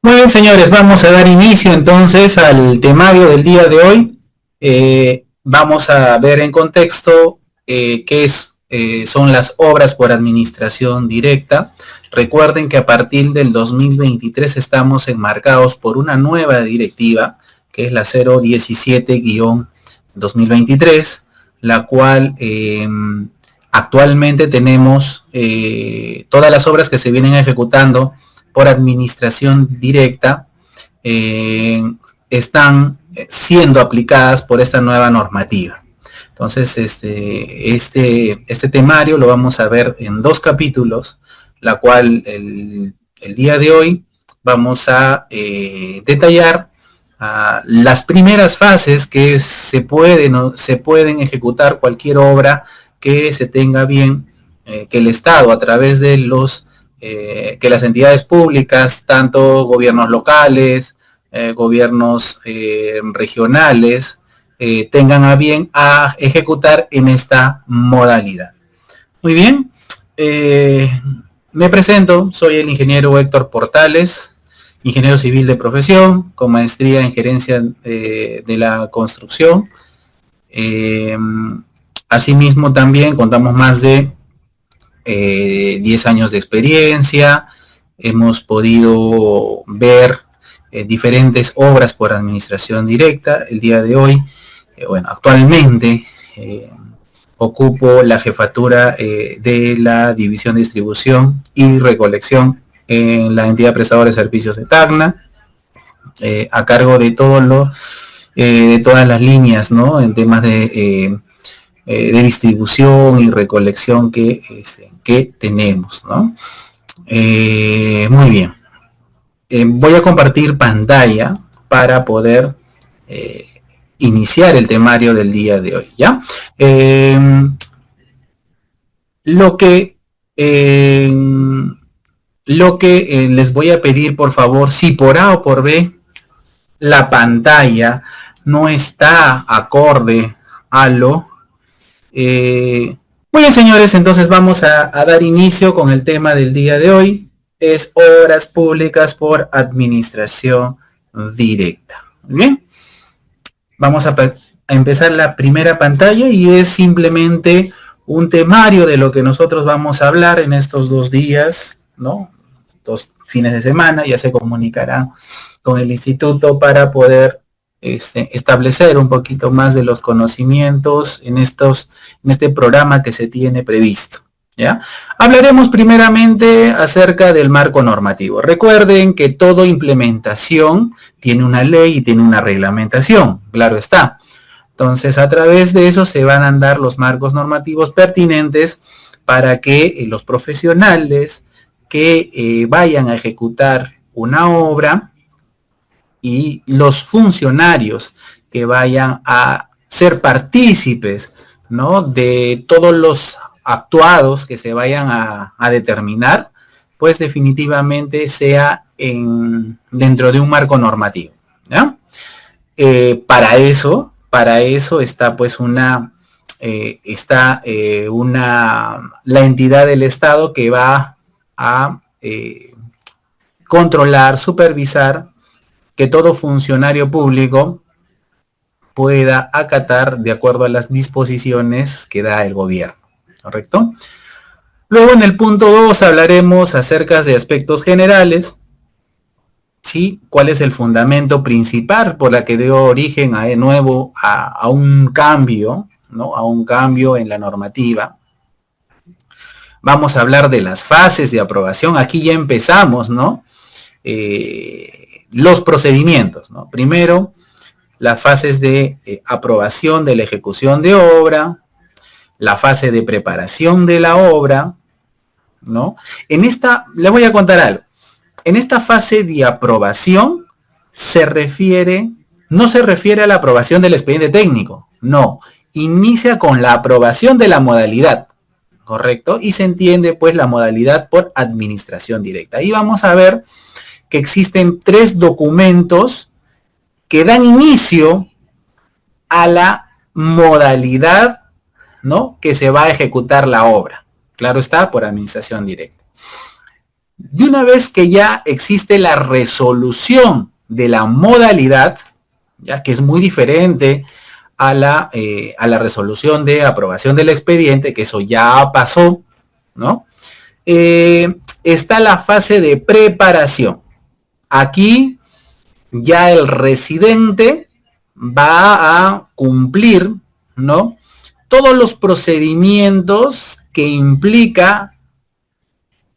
Muy bien, señores, vamos a dar inicio entonces al temario del día de hoy. Vamos a ver en contexto son las obras por administración directa. Recuerden que a partir del 2023 estamos enmarcados por una nueva directiva, que es la 017-2023, la cual actualmente tenemos todas las obras que se vienen ejecutando por administración directa están siendo aplicadas por esta nueva normativa. Entonces, este temario lo vamos a ver en 2 capítulos, la cual el día de hoy vamos a detallar las primeras fases que se pueden ejecutar cualquier obra que se tenga bien, que el Estado a través de que las entidades públicas, tanto gobiernos locales, gobiernos regionales, tengan a bien a ejecutar en esta modalidad. Muy bien, me presento, soy el ingeniero Héctor Portales, ingeniero civil de profesión, con maestría en gerencia de la construcción. Asimismo también contamos más de 10 años de experiencia, hemos podido ver diferentes obras por administración directa. El día de hoy, actualmente ocupo la jefatura de la división de distribución y recolección en la entidad prestadora de servicios de Tacna, a cargo de de todas las líneas, ¿no? En temas de distribución y recolección que tenemos, ¿no? Muy bien. Voy a compartir pantalla para poder iniciar el temario del día de hoy, ¿ya? Lo que les voy a pedir, por favor, si por A o por B la pantalla no está acorde a lo muy bien, señores, entonces vamos a dar inicio con el tema del día de hoy. Es obras públicas por administración directa. Muy bien. Vamos a empezar la primera pantalla y es simplemente un temario de lo que nosotros vamos a hablar en estos 2 días, ¿no? 2 fines de semana. Ya se comunicará con el instituto para poder establecer un poquito más de los conocimientos en este programa que se tiene previsto, ¿ya? Hablaremos primeramente acerca del marco normativo. Recuerden que toda implementación tiene una ley y tiene una reglamentación, claro está. Entonces, a través de eso se van a dar los marcos normativos pertinentes para que los profesionales que vayan a ejecutar una obra y los funcionarios que vayan a ser partícipes, ¿no?, de todos los actuados que se vayan a determinar, pues definitivamente sea dentro de un marco normativo, ¿ya? Para eso está pues la entidad del Estado que va a controlar, supervisar que todo funcionario público pueda acatar de acuerdo a las disposiciones que da el gobierno, ¿correcto? Luego en el punto 2 hablaremos acerca de aspectos generales, ¿sí? ¿Cuál es el fundamento principal por la que dio origen a un cambio, ¿no? A un cambio en la normativa? Vamos a hablar de las fases de aprobación. Aquí ya empezamos, ¿no? Los procedimientos, ¿no? Primero, las fases de aprobación de la ejecución de obra, la fase de preparación de la obra, ¿no? Les voy a contar algo. En esta fase de aprobación no se refiere a la aprobación del expediente técnico, no. Inicia con la aprobación de la modalidad, ¿correcto? Y se entiende pues la modalidad por administración directa. Ahí vamos a ver que existen 3 documentos que dan inicio a la modalidad, ¿no?, que se va a ejecutar la obra. Claro está, por administración directa. De una vez que ya existe la resolución de la modalidad, ya que es muy diferente a la resolución de aprobación del expediente, que eso ya pasó, ¿no? Está la fase de preparación. Aquí ya el residente va a cumplir, ¿no?, todos los procedimientos que implica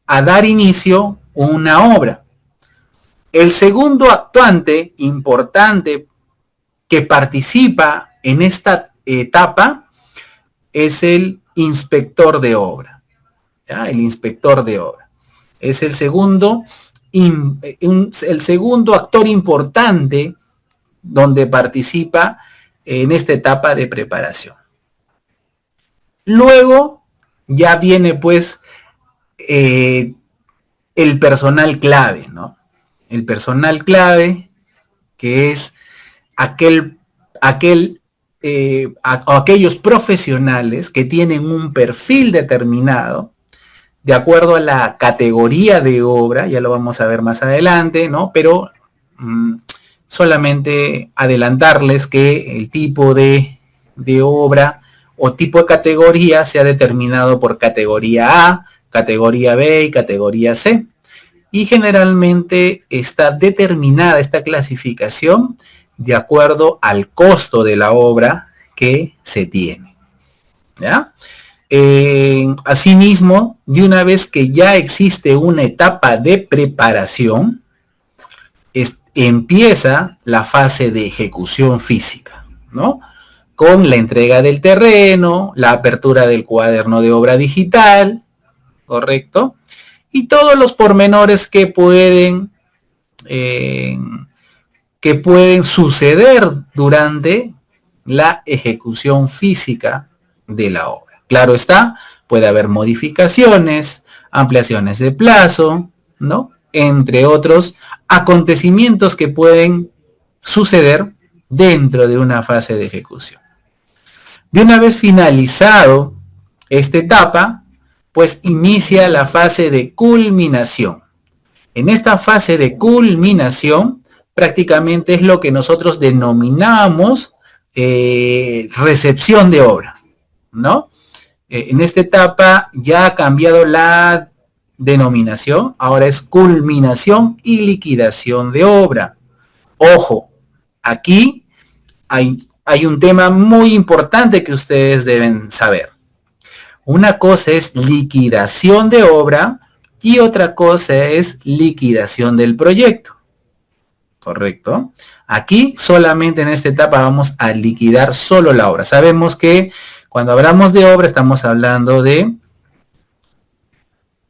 a dar inicio a una obra. El segundo actuante importante que participa en esta etapa es el inspector de obra. ¿Ya? El inspector de obra es el segundo actor importante donde participa en esta etapa de preparación. Luego ya viene pues el personal clave, ¿no? El personal clave, que es aquellos profesionales que tienen un perfil determinado de acuerdo a la categoría de obra, ya lo vamos a ver más adelante, ¿no? Pero solamente adelantarles que el tipo de obra o tipo de categoría se ha determinado por categoría A, categoría B y categoría C. Y generalmente está determinada esta clasificación de acuerdo al costo de la obra que se tiene. ¿Ya? Asimismo, de una vez que ya existe una etapa de preparación, empieza la fase de ejecución física, ¿no? Con la entrega del terreno, la apertura del cuaderno de obra digital, ¿correcto? Y todos los pormenores que pueden suceder durante la ejecución física de la obra. Claro está, puede haber modificaciones, ampliaciones de plazo, ¿no? Entre otros acontecimientos que pueden suceder dentro de una fase de ejecución. De una vez finalizado esta etapa, pues inicia la fase de culminación. En esta fase de culminación, prácticamente es lo que nosotros denominamos recepción de obra, ¿no? En esta etapa ya ha cambiado la denominación, ahora es culminación y liquidación de obra. Ojo, aquí hay un tema muy importante que ustedes deben saber. Una cosa es liquidación de obra y otra cosa es liquidación del proyecto. ¿Correcto? Aquí solamente en esta etapa vamos a liquidar solo la obra. Sabemos que cuando hablamos de obra estamos hablando de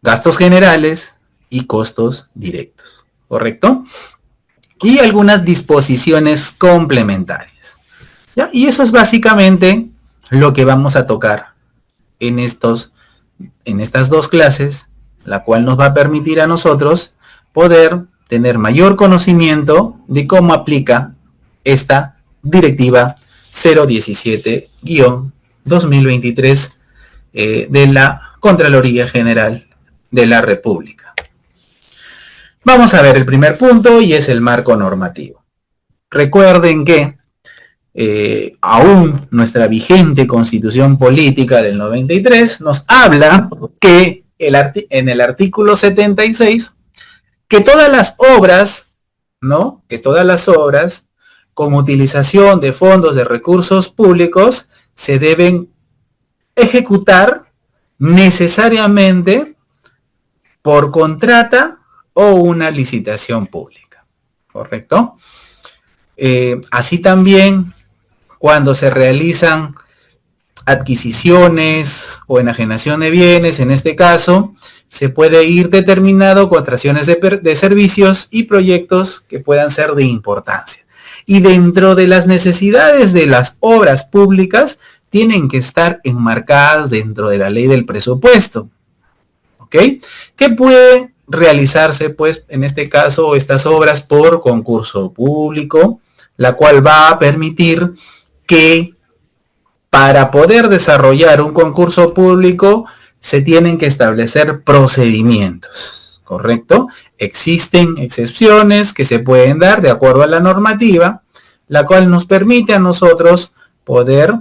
gastos generales y costos directos. ¿Correcto? Y algunas disposiciones complementarias. ¿Ya? Y eso es básicamente lo que vamos a tocar en estas dos clases, la cual nos va a permitir a nosotros poder tener mayor conocimiento de cómo aplica esta directiva 017-2023 de la Contraloría General de la República. Vamos a ver el primer punto y es el marco normativo. Recuerden que aún nuestra vigente Constitución Política del 93 nos habla que en el artículo 76 que todas las obras, ¿no? Que todas las obras con utilización de fondos de recursos públicos se deben ejecutar necesariamente por contrata o una licitación pública, ¿correcto? Así también cuando se realizan adquisiciones o enajenación de bienes, en este caso, se puede ir determinado contrataciones de servicios y proyectos que puedan ser de importancia. Y dentro de las necesidades de las obras públicas, tienen que estar enmarcadas dentro de la ley del presupuesto. ¿Ok? ¿Qué puede realizarse, pues, en este caso, estas obras por concurso público, la cual va a permitir que para poder desarrollar un concurso público se tienen que establecer procedimientos, ¿correcto? Existen excepciones que se pueden dar de acuerdo a la normativa, la cual nos permite a nosotros poder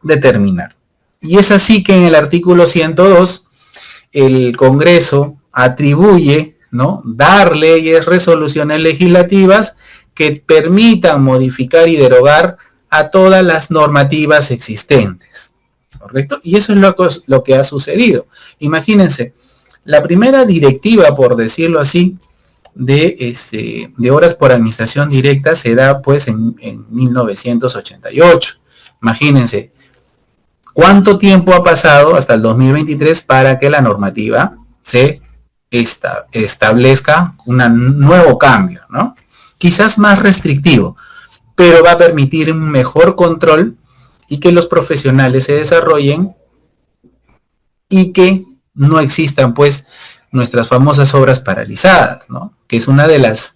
determinar. Y es así que en el artículo 102 el Congreso atribuye, ¿no?, dar leyes, resoluciones legislativas que permitan modificar y derogar a todas las normativas existentes, ¿correcto? Y eso es lo que ha sucedido. Imagínense, la primera directiva, por decirlo así, de horas por administración directa se da pues en 1988. Imagínense, ¿cuánto tiempo ha pasado hasta el 2023 para que la normativa se establezca un nuevo cambio, ¿no? Quizás más restrictivo, pero va a permitir un mejor control y que los profesionales se desarrollen y que no existan pues nuestras famosas obras paralizadas, ¿no? Que es una de los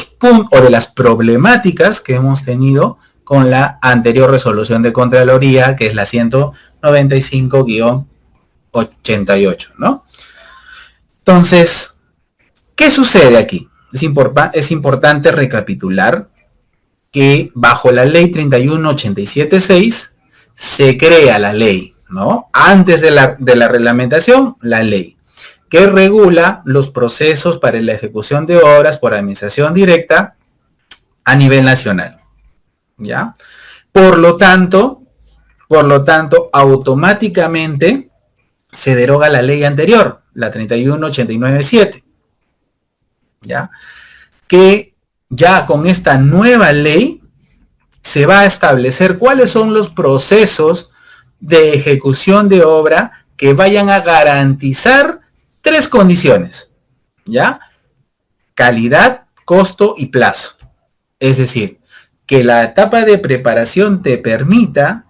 puntos o de las problemáticas que hemos tenido con la anterior resolución de Contraloría, que es la 195-88, ¿no? Entonces, ¿qué sucede aquí? Es importante recapitular que bajo la ley 3187.6 se crea la ley, ¿no? Antes de la reglamentación, la ley, que regula los procesos para la ejecución de obras por administración directa a nivel nacional, ¿ya? Por lo tanto, automáticamente se deroga la ley anterior, la 3189.7, ¿ya? Que ya con esta nueva ley se va a establecer cuáles son los procesos de ejecución de obra que vayan a garantizar tres condiciones, ¿ya? Calidad, costo y plazo. Es decir, que la etapa de preparación te permita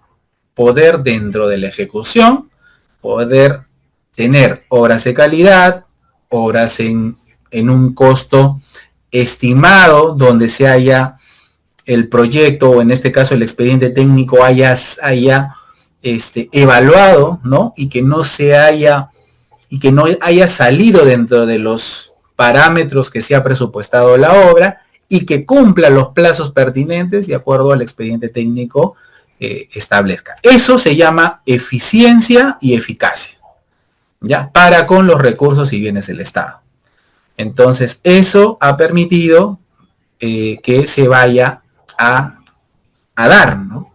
poder dentro de la ejecución, poder tener obras de calidad, obras en un costo estimado, donde se haya el proyecto, o en este caso el expediente técnico haya evaluado, ¿no? Y que no haya salido dentro de los parámetros que se ha presupuestado la obra y que cumpla los plazos pertinentes de acuerdo al expediente técnico establezca. Eso se llama eficiencia y eficacia, ¿ya? Para con los recursos y bienes del Estado. Entonces, eso ha permitido que se vaya a dar, ¿no?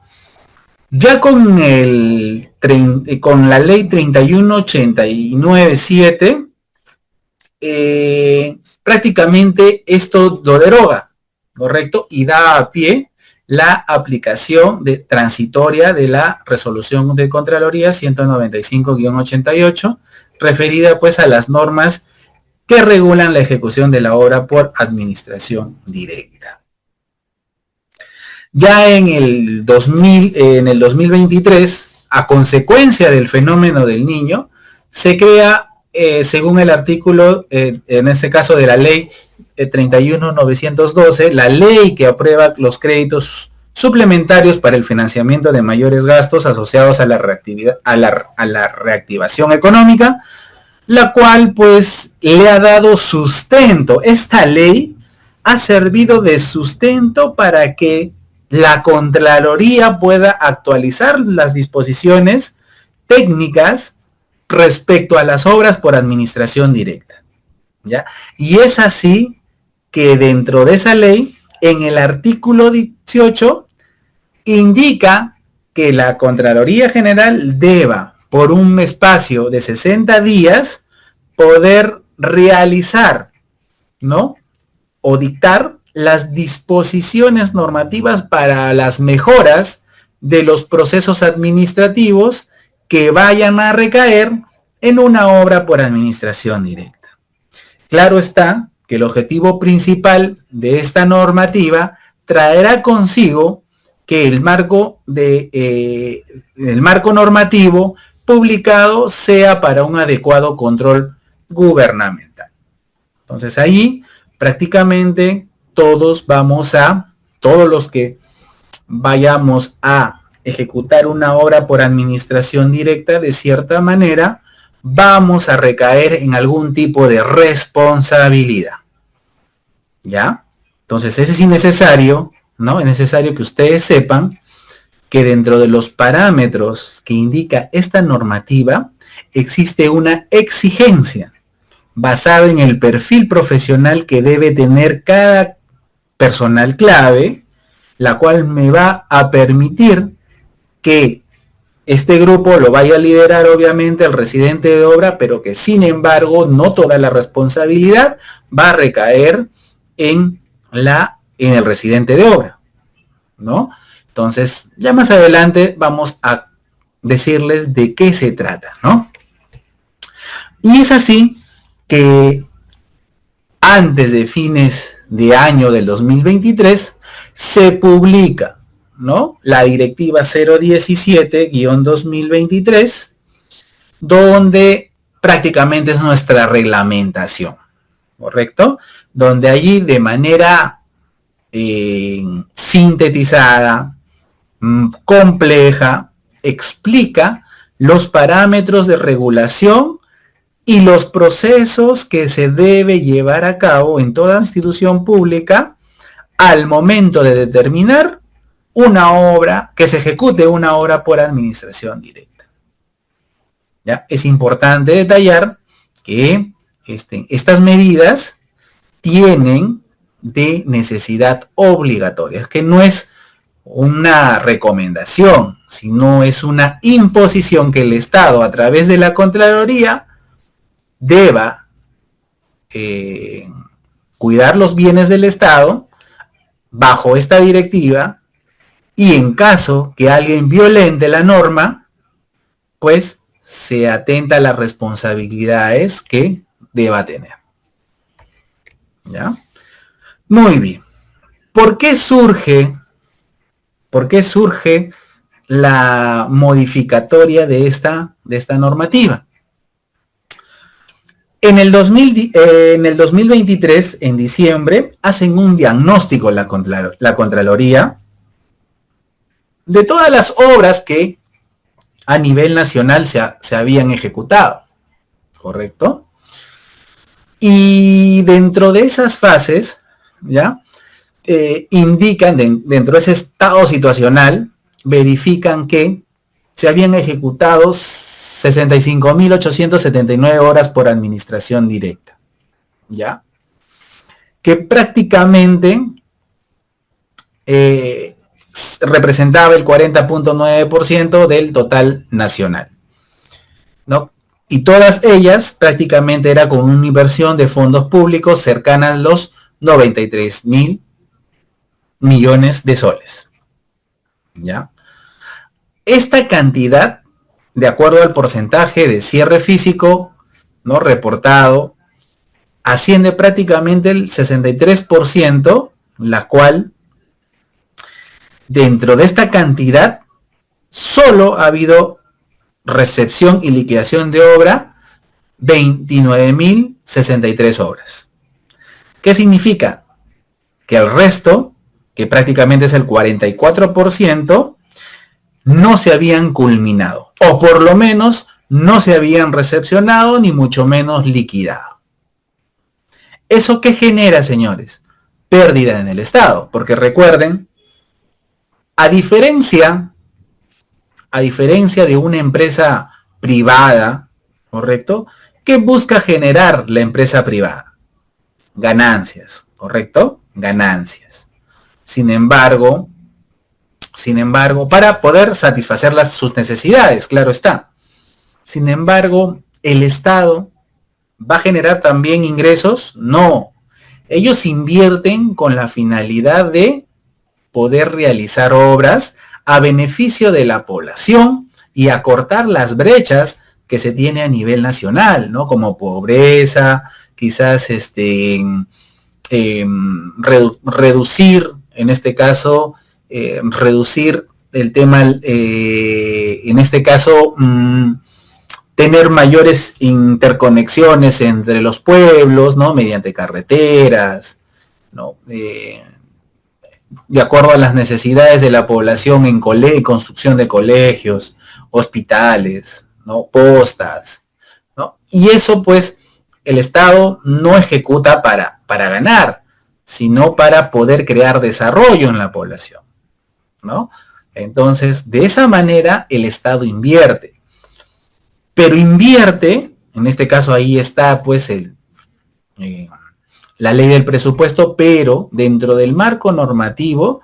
Ya con la ley 3189.7, prácticamente esto lo deroga, ¿correcto? Y da a pie la aplicación transitoria de la resolución de Contraloría 195-88, referida pues a las normas que regulan la ejecución de la obra por administración directa. Ya en el 2023, a consecuencia del fenómeno del Niño, se crea, según el artículo, en este caso de la ley 31.912, la ley que aprueba los créditos suplementarios para el financiamiento de mayores gastos asociados a la reactivación económica, la cual pues le ha dado sustento. Esta ley ha servido de sustento para que la Contraloría pueda actualizar las disposiciones técnicas respecto a las obras por administración directa, ¿ya? Y es así que dentro de esa ley, en el artículo 18, indica que la Contraloría General deba, por un espacio de 60 días, poder realizar, ¿no?, o dictar las disposiciones normativas para las mejoras de los procesos administrativos que vayan a recaer en una obra por administración directa. Claro está que el objetivo principal de esta normativa traerá consigo que el marco normativo publicado sea para un adecuado control gubernamental. Entonces ahí prácticamente todos los que vayamos a ejecutar una obra por administración directa, de cierta manera vamos a recaer en algún tipo de responsabilidad. ¿Ya? Entonces, ese es innecesario, ¿no? Es necesario que ustedes sepan que dentro de los parámetros que indica esta normativa, existe una exigencia basada en el perfil profesional que debe tener cada personal clave, la cual me va a permitir que este grupo lo vaya a liderar obviamente el residente de obra, pero que sin embargo no toda la responsabilidad va a recaer en el residente de obra, ¿no? Entonces, ya más adelante vamos a decirles de qué se trata, ¿no? Y es así que antes de fines de año del 2023 se publica, ¿no?, la directiva 017-2023, donde prácticamente es nuestra reglamentación, ¿correcto? Donde allí de manera sintetizada, compleja, explica los parámetros de regulación y los procesos que se debe llevar a cabo en toda institución pública al momento de determinar una obra, que se ejecute una obra por administración directa. ¿Ya? Es importante detallar que estas medidas tienen de necesidad obligatoria, es que no es una recomendación, sino es una imposición que el Estado, a través de la Contraloría, deba cuidar los bienes del Estado bajo esta directiva, y en caso que alguien violente la norma, pues se atenta a las responsabilidades que deba tener. ¿Ya? Muy bien. ¿Por qué surge la modificatoria de esta normativa? En el 2023, en diciembre, hacen un diagnóstico la Contraloría de todas las obras que a nivel nacional se habían ejecutado, ¿correcto? Y dentro de esas fases, ¿ya? Indican, dentro de ese estado situacional, verifican que se habían ejecutado 65.879 horas por administración directa, ¿ya? Que prácticamente representaba el 40.9% del total nacional, ¿no? Y todas ellas prácticamente era con una inversión de fondos públicos cercana a los 93.000 millones de soles, ¿ya? Esta cantidad, de acuerdo al porcentaje de cierre físico, ¿no?, reportado, asciende prácticamente el 63%, la cual, dentro de esta cantidad, solo ha habido recepción y liquidación de obra 29.063 obras. ¿Qué significa? Que el resto, que prácticamente es el 44%, no se habían culminado, o por lo menos no se habían recepcionado, ni mucho menos liquidado. ¿Eso qué genera, señores? Pérdida en el Estado, porque recuerden, a diferencia de una empresa privada, ¿correcto?, ¿qué busca generar la empresa privada? Ganancias, ¿correcto? Ganancias. Sin embargo, para poder satisfacer sus necesidades, claro está. Sin embargo, ¿el Estado va a generar también ingresos? No. Ellos invierten con la finalidad de poder realizar obras a beneficio de la población y acortar las brechas que se tiene a nivel nacional, ¿no? Como pobreza, quizás reducir, en este caso, reducir el tema, en este caso, tener mayores interconexiones entre los pueblos, ¿no?, mediante carreteras, ¿no?, de acuerdo a las necesidades de la población en construcción de colegios, hospitales, ¿no?, postas, ¿no? Y eso pues el Estado no ejecuta para ganar, sino para poder crear desarrollo en la población, ¿no? Entonces, de esa manera el Estado invierte. Pero invierte, en este caso ahí está pues la ley del presupuesto, pero dentro del marco normativo,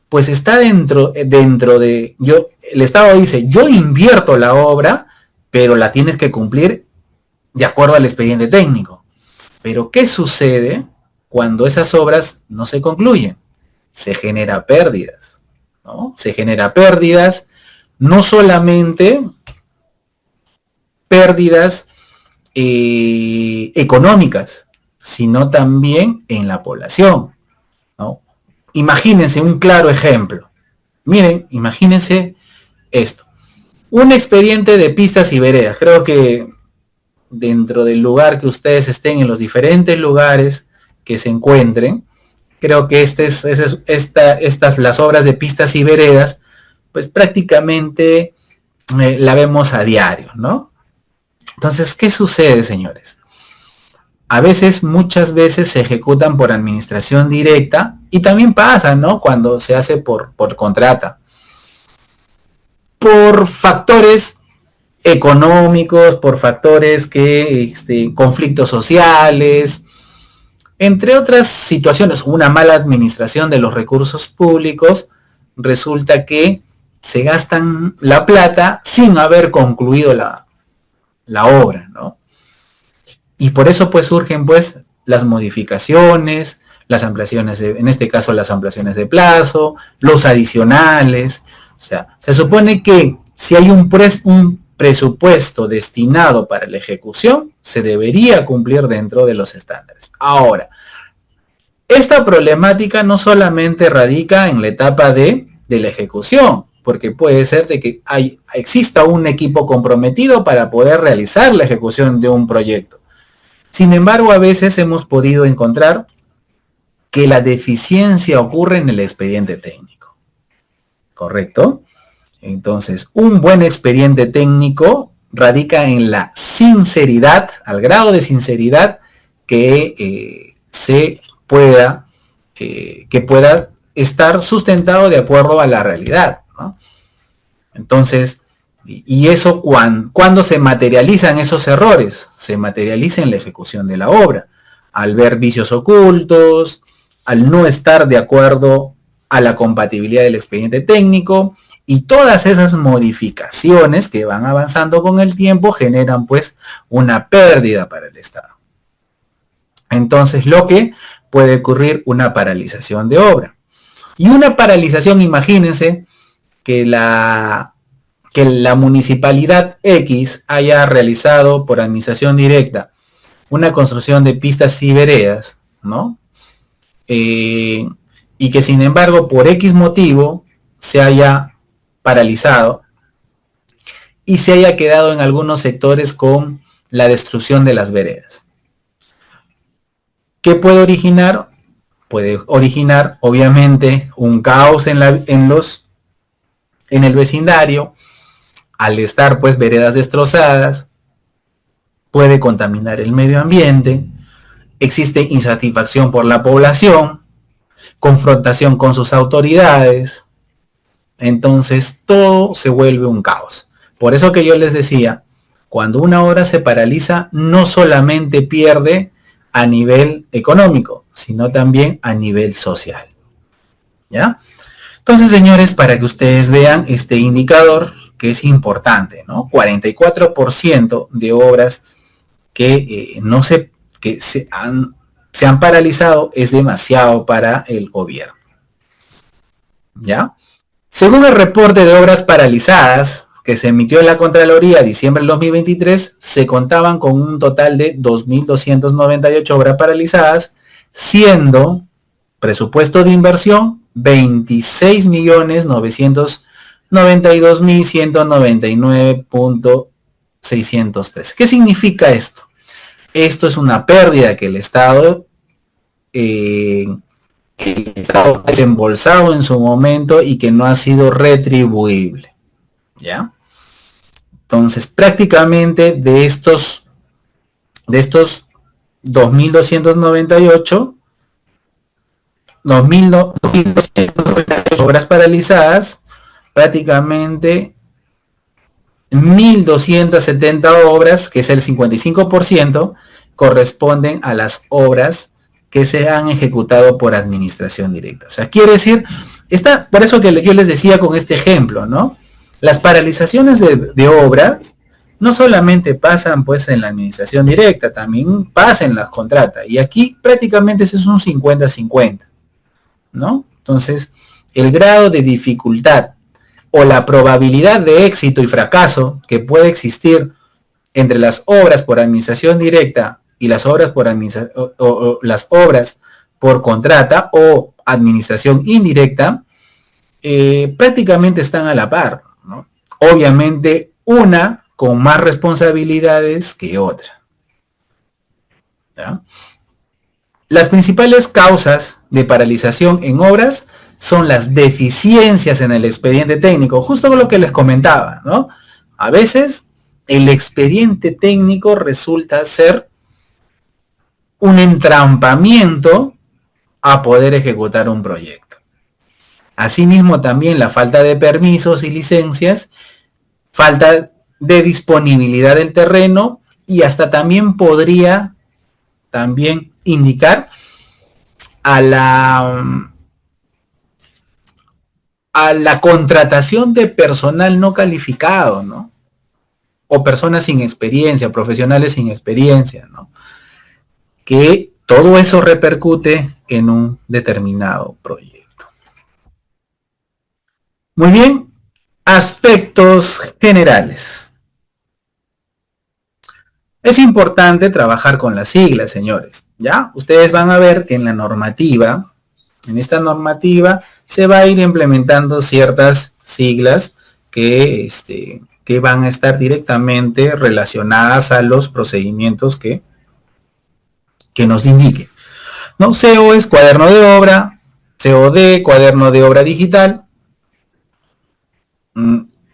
pues está dentro de, el Estado dice, yo invierto la obra, pero la tienes que cumplir de acuerdo al expediente técnico. Pero ¿qué sucede cuando esas obras no se concluyen? Se genera pérdidas, ¿no? Se genera pérdidas, no solamente pérdidas económicas, sino también en la población, ¿no? Imagínense un claro ejemplo. Miren, imagínense esto. Un expediente de pistas y veredas. Creo que dentro del lugar que ustedes estén, en los diferentes lugares que se encuentren, creo que las obras de pistas y veredas, pues prácticamente la vemos a diario, ¿no? Entonces, ¿qué sucede, señores? A veces, muchas veces se ejecutan por administración directa y también pasa, ¿no? Cuando se hace por contrata. Por factores económicos, por factores conflictos sociales, entre otras situaciones, una mala administración de los recursos públicos, resulta que se gastan la plata sin haber concluido la obra, ¿no? Y por eso pues surgen pues las modificaciones, las ampliaciones, en este caso las ampliaciones de plazo, los adicionales. O sea, se supone que si hay un presupuesto destinado para la ejecución, se debería cumplir dentro de los estándares. Ahora, esta problemática no solamente radica en la etapa de la ejecución, porque puede ser de que exista un equipo comprometido para poder realizar la ejecución de un proyecto. Sin embargo, a veces hemos podido encontrar que la deficiencia ocurre en el expediente técnico. ¿Correcto? Entonces, un buen expediente técnico radica en la sinceridad, al grado de sinceridad que pueda estar sustentado de acuerdo a la realidad, ¿no? Entonces, y eso cuando se materializan esos errores, se materializa en la ejecución de la obra, al ver vicios ocultos, al no estar de acuerdo a la compatibilidad del expediente técnico, y todas esas modificaciones que van avanzando con el tiempo generan pues una pérdida para el Estado. Entonces lo que puede ocurrir, una paralización de obra. Y una paralización, imagínense que la municipalidad X haya realizado por administración directa una construcción de pistas y veredas, ¿no? Y que sin embargo por X motivo se haya paralizado y se haya quedado en algunos sectores con la destrucción de las veredas. ¿Qué puede originar? Puede originar obviamente un caos en el vecindario. Al estar pues veredas destrozadas, puede contaminar el medio ambiente, existe insatisfacción por la población, confrontación con sus autoridades, entonces todo se vuelve un caos. Por eso que yo les decía, cuando una obra se paraliza, no solamente pierde a nivel económico, sino también a nivel social. ¿Ya? Entonces, señores, para que ustedes vean este indicador, que es importante, ¿no? 44% de obras que se han paralizado es demasiado para el gobierno. ¿Ya? Según el reporte de obras paralizadas que se emitió en la Contraloría en diciembre del 2023, se contaban con un total de 2.298 obras paralizadas, siendo presupuesto de inversión 26.992.199.603. ¿Qué significa esto? Esto es una pérdida que el Estado ha desembolsado en su momento y que no ha sido retribuible. ¿Ya? Entonces, prácticamente de estos De estos 2.298, 2.298 obras paralizadas, prácticamente 1.270 obras, que es el 55%, corresponden a las obras que se han ejecutado por administración directa. O sea, quiere decir, por eso que yo les decía con este ejemplo, ¿no? Las paralizaciones de obras no solamente pasan pues en la administración directa, también pasan en las contratas. Y aquí prácticamente eso es un 50-50, ¿no? Entonces, el grado de dificultad o la probabilidad de éxito y fracaso que puede existir entre las obras por administración directa y las obras por o las obras por contrata o administración indirecta, prácticamente están a la par, ¿no? Obviamente una con más responsabilidades que otra, ¿ya? Las principales causas de paralización en obras son las deficiencias en el expediente técnico, justo con lo que les comentaba, ¿no? A veces el expediente técnico resulta ser un entrampamiento a poder ejecutar un proyecto. Asimismo, también la falta de permisos y licencias, falta de disponibilidad del terreno y hasta también podría indicar a la contratación de personal no calificado, ¿no? O personas sin experiencia, profesionales sin experiencia, ¿no? Que todo eso repercute en un determinado proyecto. Muy bien, aspectos generales. Es importante trabajar con las siglas, señores, ¿ya? Ustedes van a ver que en la normativa, en esta normativa, se va a ir implementando ciertas siglas que van a estar directamente relacionadas a los procedimientos que nos indiquen, ¿no? CO es cuaderno de obra, COD, cuaderno de obra digital,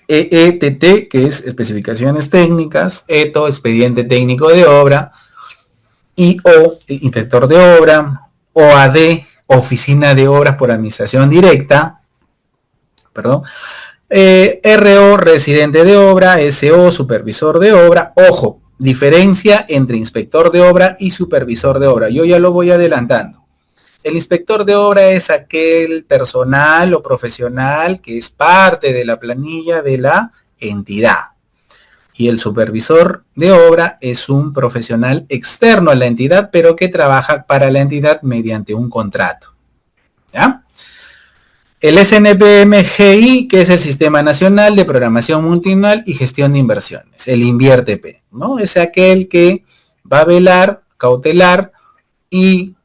EETT, que es especificaciones técnicas, ETO, expediente técnico de obra, IO, inspector de obra, OAD, oficina de obras por administración directa, perdón, RO, residente de obra, SO, supervisor de obra. Ojo, diferencia entre inspector de obra y supervisor de obra. Yo ya lo voy adelantando. El inspector de obra es aquel personal o profesional que es parte de la planilla de la entidad. Y el supervisor de obra es un profesional externo a la entidad, pero que trabaja para la entidad mediante un contrato, ¿ya? El SNPMGI, que es el Sistema Nacional de Programación Multianual y Gestión de Inversiones, el INVIERTE-P, ¿no? Es aquel que va a velar, cautelar y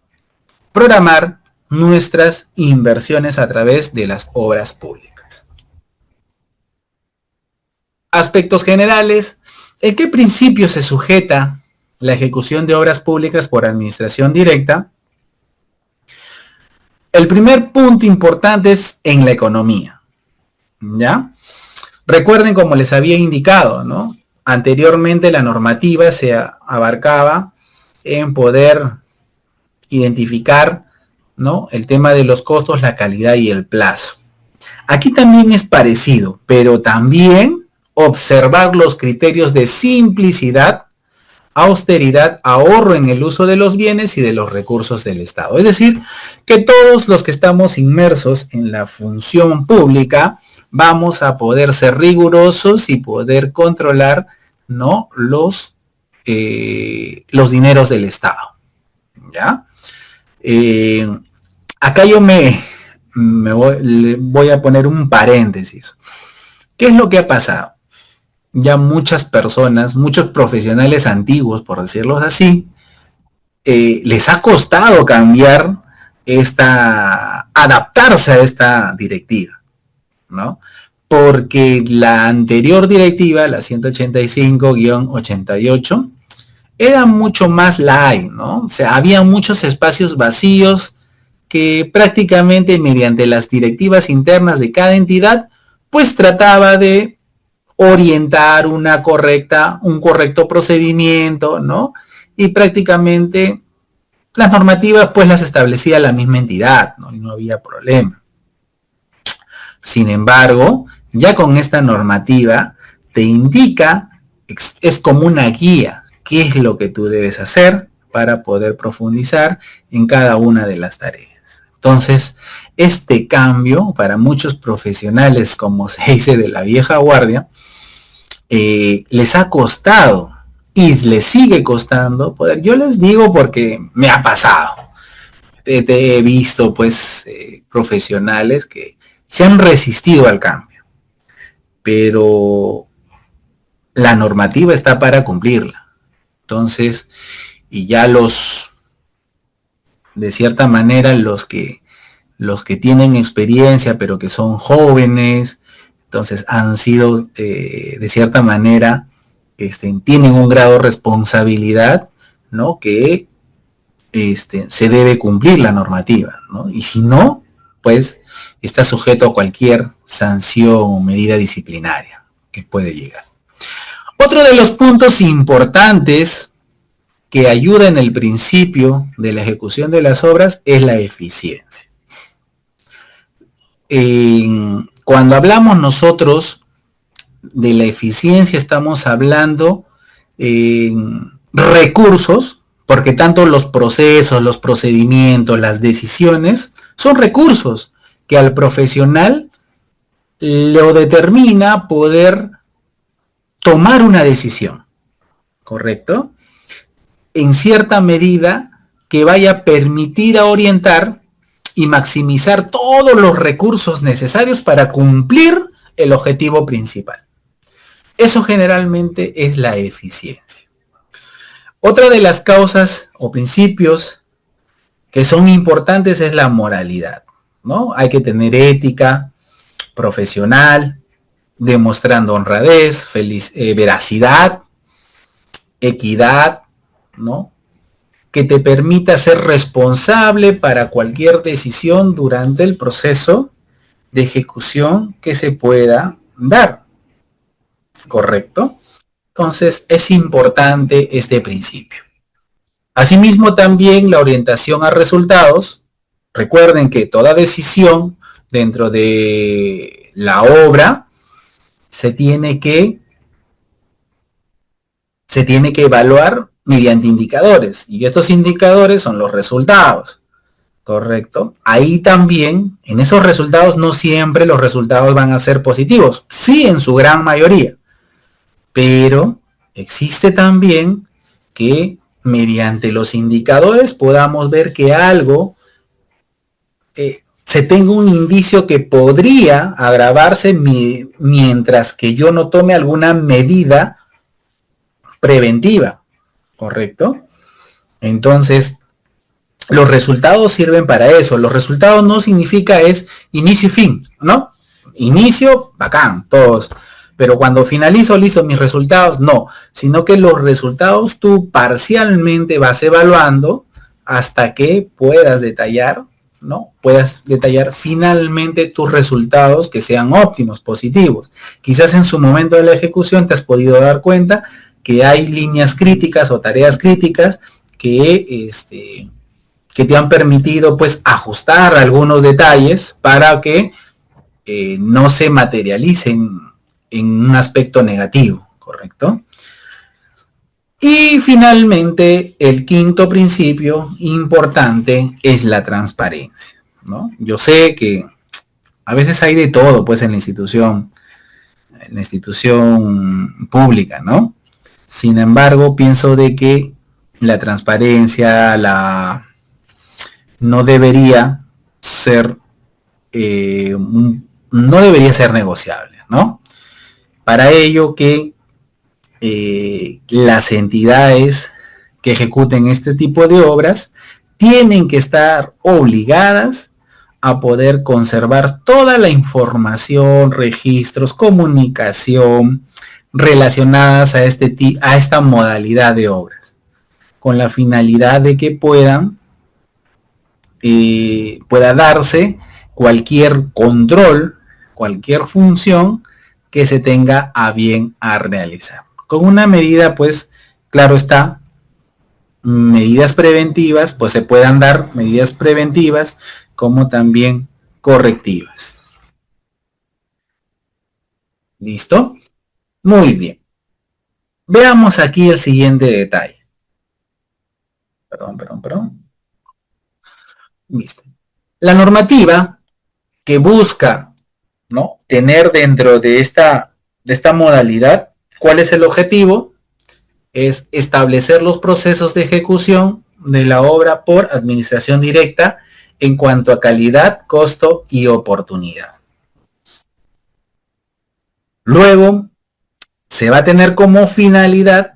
programar nuestras inversiones a través de las obras públicas. Aspectos generales. ¿En qué principio se sujeta la ejecución de obras públicas por administración directa? El primer punto importante es en la economía, ¿ya? Recuerden, como les había indicado, ¿no? Anteriormente la normativa se abarcaba en poder identificar, ¿no?, el tema de los costos, la calidad y el plazo. Aquí también es parecido, pero también observar los criterios de simplicidad, austeridad, ahorro en el uso de los bienes y de los recursos del Estado. Es decir, que todos los que estamos inmersos en la función pública vamos a poder ser rigurosos y poder controlar, ¿no?, los dineros del Estado, ¿ya? Acá yo voy a poner un paréntesis. ¿Qué es lo que ha pasado? Ya muchas personas, muchos profesionales antiguos, por decirlo así, les ha costado adaptarse a esta directiva, ¿no? Porque la anterior directiva, la 185-88, era mucho más light, ¿no? O sea, había muchos espacios vacíos que prácticamente mediante las directivas internas de cada entidad, pues trataba de orientar un correcto procedimiento, ¿no? y prácticamente las normativas pues las establecía la misma entidad, ¿no? Y no había problema. Sin embargo, ya con esta normativa te indica, es como una guía, qué es lo que tú debes hacer para poder profundizar en cada una de las tareas. Entonces, este cambio para muchos profesionales, como se dice de la vieja guardia, les ha costado y les sigue costando poder. Yo les digo porque me ha pasado. He visto pues profesionales que se han resistido al cambio, pero la normativa está para cumplirla. Entonces, y ya de cierta manera, los que tienen experiencia, pero que son jóvenes, entonces han sido, de cierta manera, tienen un grado de responsabilidad, ¿no? Que se debe cumplir la normativa, ¿no? Y si no, pues está sujeto a cualquier sanción o medida disciplinaria que puede llegar. Otro de los puntos importantes que ayuda en el principio de la ejecución de las obras es la eficiencia. Cuando hablamos nosotros de la eficiencia, estamos hablando en recursos, porque tanto los procesos, los procedimientos, las decisiones son recursos que al profesional lo determina poder tomar una decisión, ¿correcto? En cierta medida que vaya a permitir a orientar y maximizar todos los recursos necesarios para cumplir el objetivo principal. Eso generalmente es la eficiencia. Otra de las causas o principios que son importantes es la moralidad, ¿no? Hay que tener ética profesional, demostrando honradez, veracidad, equidad, ¿no? Que te permita ser responsable para cualquier decisión durante el proceso de ejecución que se pueda dar. ¿Correcto? Entonces es importante este principio. Asimismo también la orientación a resultados. Recuerden que toda decisión dentro de la obra se tiene que evaluar mediante indicadores, y estos indicadores son los resultados, ¿correcto? Ahí también, en esos resultados, no siempre los resultados van a ser positivos, sí en su gran mayoría, pero existe también que mediante los indicadores podamos ver que algo se tenga un indicio que podría agravarse mientras que yo no tome alguna medida preventiva, ¿correcto? Entonces, los resultados sirven para eso. Los resultados no significa es inicio y fin, ¿no? Inicio, bacán, todos. Pero cuando finalizo, listo, mis resultados, no. Sino que los resultados tú parcialmente vas evaluando hasta que puedas detallar, ¿no? Puedas detallar finalmente tus resultados que sean óptimos, positivos. Quizás en su momento de la ejecución te has podido dar cuenta que hay líneas críticas o tareas críticas que te han permitido pues ajustar algunos detalles para que no se materialicen en un aspecto negativo, ¿correcto? Y finalmente, el quinto principio importante es la transparencia, ¿no? Yo sé que a veces hay de todo pues en la institución pública, ¿no? Sin embargo, pienso de que la transparencia no debería ser negociable, ¿no? Para ello que las entidades que ejecuten este tipo de obras tienen que estar obligadas a poder conservar toda la información, registros, comunicación relacionadas a esta modalidad de obras, con la finalidad de que pueda darse cualquier control, cualquier función que se tenga a bien a realizar. Con una medida, pues, claro está, medidas preventivas, pues se puedan dar medidas preventivas como también correctivas. ¿Listo? Muy bien. Veamos aquí el siguiente detalle. Perdón. ¿Listo? La normativa que busca, ¿no?, tener dentro de esta modalidad, ¿cuál es el objetivo? Es establecer los procesos de ejecución de la obra por administración directa en cuanto a calidad, costo y oportunidad. Luego, se va a tener como finalidad,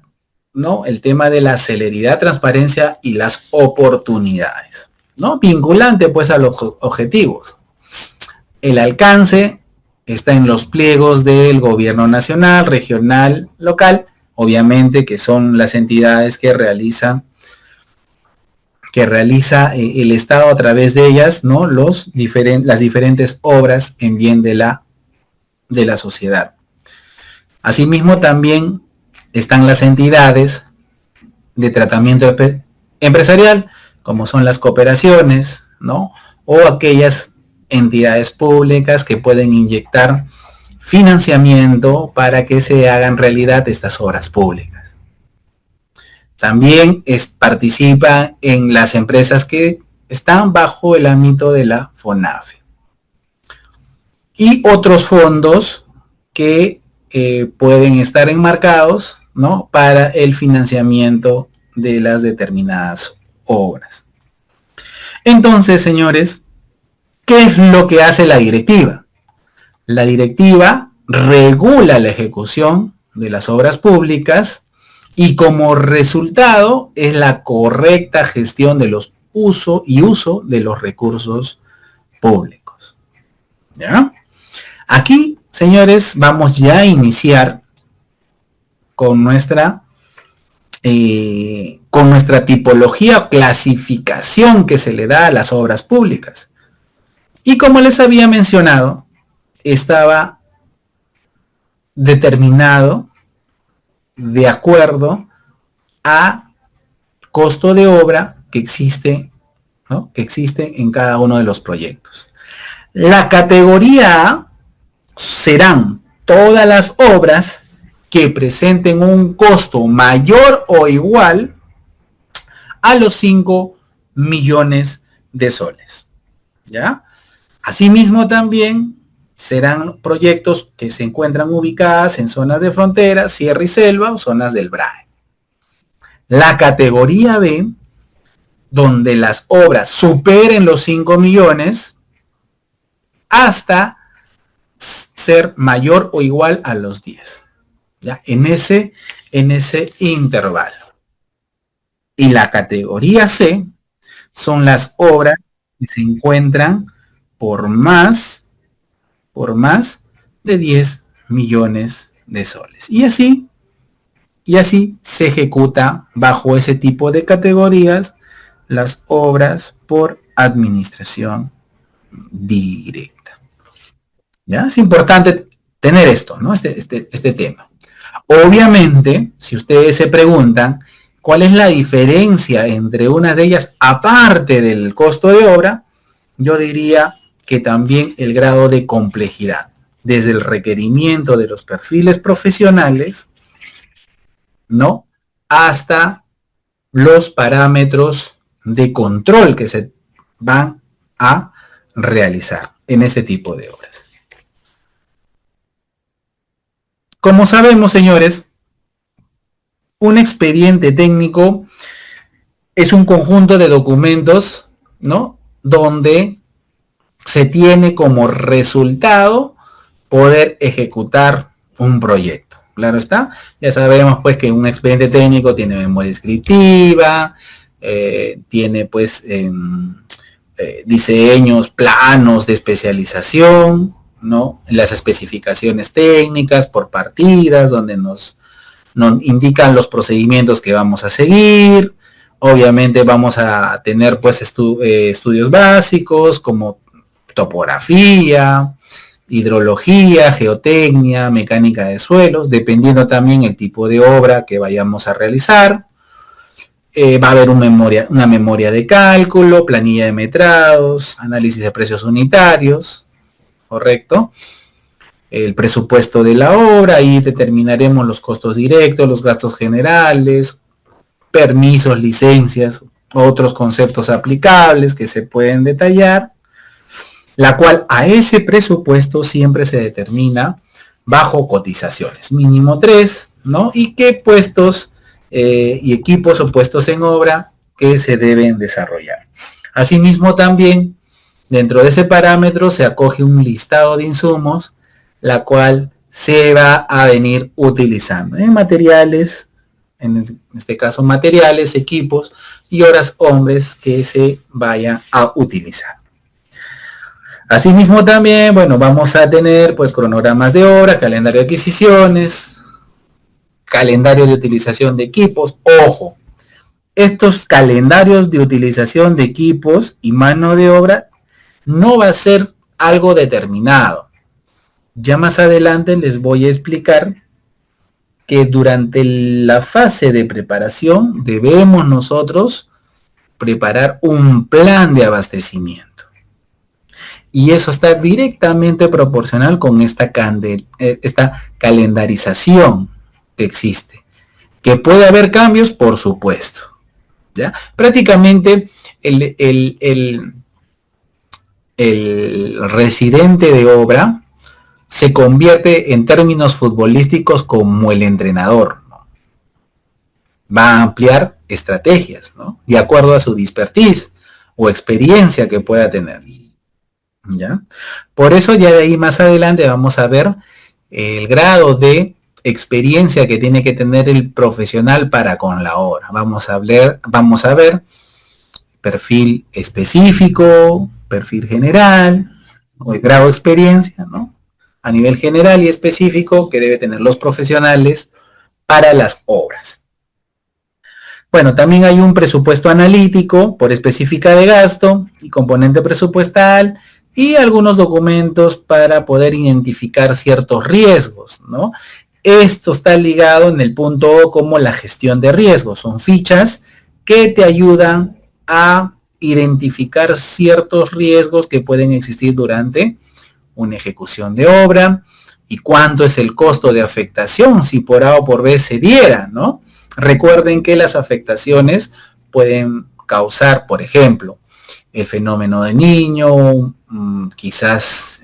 ¿no?, el tema de la celeridad, transparencia y las oportunidades, ¿no? Vinculante pues a los objetivos. El alcance está en los pliegos del gobierno nacional, regional, local, obviamente que son las entidades que realiza el Estado a través de ellas, ¿no?, las diferentes obras en bien de la sociedad. Asimismo también están las entidades de tratamiento empresarial, como son las cooperaciones, ¿no?, o aquellas entidades públicas que pueden inyectar financiamiento para que se hagan realidad estas obras públicas. También participa en las empresas que están bajo el ámbito de la FONAFE. Y otros fondos que pueden estar enmarcados, ¿no?, para el financiamiento de las determinadas obras. Entonces, señores, ¿qué es lo que hace la directiva? La directiva regula la ejecución de las obras públicas y como resultado es la correcta gestión de los uso de los recursos públicos. ¿Ya? Aquí, señores, vamos ya a iniciar con nuestra tipología o clasificación que se le da a las obras públicas. Y como les había mencionado, estaba determinado de acuerdo a costo de obra que existe, ¿no?, que existe en cada uno de los proyectos. La categoría A serán todas las obras que presenten un costo mayor o igual a los 5 millones de soles. ¿Ya? Asimismo también serán proyectos que se encuentran ubicadas en zonas de frontera, sierra y selva o zonas del BRAE. La categoría B, donde las obras superen los 5 millones hasta ser mayor o igual a los 10. ¿Ya? En ese intervalo. Y la categoría C son las obras que se encuentran por más de 10 millones de soles. Y así se ejecuta bajo ese tipo de categorías las obras por administración directa. ¿Ya? Es importante tener esto, ¿no? Este tema. Obviamente, si ustedes se preguntan cuál es la diferencia entre una de ellas, aparte del costo de obra, yo diría que también el grado de complejidad, desde el requerimiento de los perfiles profesionales, ¿no?, hasta los parámetros de control que se van a realizar en este tipo de obras. Como sabemos, señores, un expediente técnico es un conjunto de documentos, ¿no?, donde se tiene como resultado poder ejecutar un proyecto. Claro está, ya sabemos pues que un expediente técnico tiene memoria descriptiva, tiene pues diseños, planos de especialización, ¿no?, las especificaciones técnicas por partidas, donde nos indican los procedimientos que vamos a seguir. Obviamente vamos a tener pues estudios básicos como topografía, hidrología, geotecnia, mecánica de suelos, dependiendo también el tipo de obra que vayamos a realizar. Va a haber una memoria de cálculo, planilla de metrados, análisis de precios unitarios, ¿correcto? El presupuesto de la obra, ahí determinaremos los costos directos, los gastos generales, permisos, licencias, otros conceptos aplicables que se pueden detallar, la cual a ese presupuesto siempre se determina bajo cotizaciones, mínimo 3, ¿no? Y qué puestos y equipos o puestos en obra que se deben desarrollar. Asimismo también, dentro de ese parámetro se acoge un listado de insumos, la cual se va a venir utilizando en materiales, en este caso materiales, equipos y horas hombres que se vaya a utilizar. Asimismo también, bueno, vamos a tener pues cronogramas de obra, calendario de adquisiciones, calendario de utilización de equipos. Ojo, estos calendarios de utilización de equipos y mano de obra no va a ser algo determinado. Ya más adelante les voy a explicar que durante la fase de preparación debemos nosotros preparar un plan de abastecimiento. Y eso está directamente proporcional con esta calendarización que existe. Que puede haber cambios, por supuesto. ¿Ya? Prácticamente el residente de obra se convierte en términos futbolísticos como el entrenador, ¿no? Va a ampliar estrategias, ¿no? De acuerdo a su expertise o experiencia que pueda tener. ¿Ya? Por eso ya de ahí más adelante vamos a ver el grado de experiencia que tiene que tener el profesional para con la obra. Vamos a ver perfil específico, perfil general, o el grado de experiencia, ¿no? A nivel general y específico que debe tener los profesionales para las obras. Bueno, también hay un presupuesto analítico por específica de gasto y componente presupuestal y algunos documentos para poder identificar ciertos riesgos, ¿no? Esto está ligado en el punto O como la gestión de riesgos. Son fichas que te ayudan a identificar ciertos riesgos que pueden existir durante una ejecución de obra y cuánto es el costo de afectación si por A o por B se diera, ¿no? Recuerden que las afectaciones pueden causar, por ejemplo, el fenómeno de Niño, quizás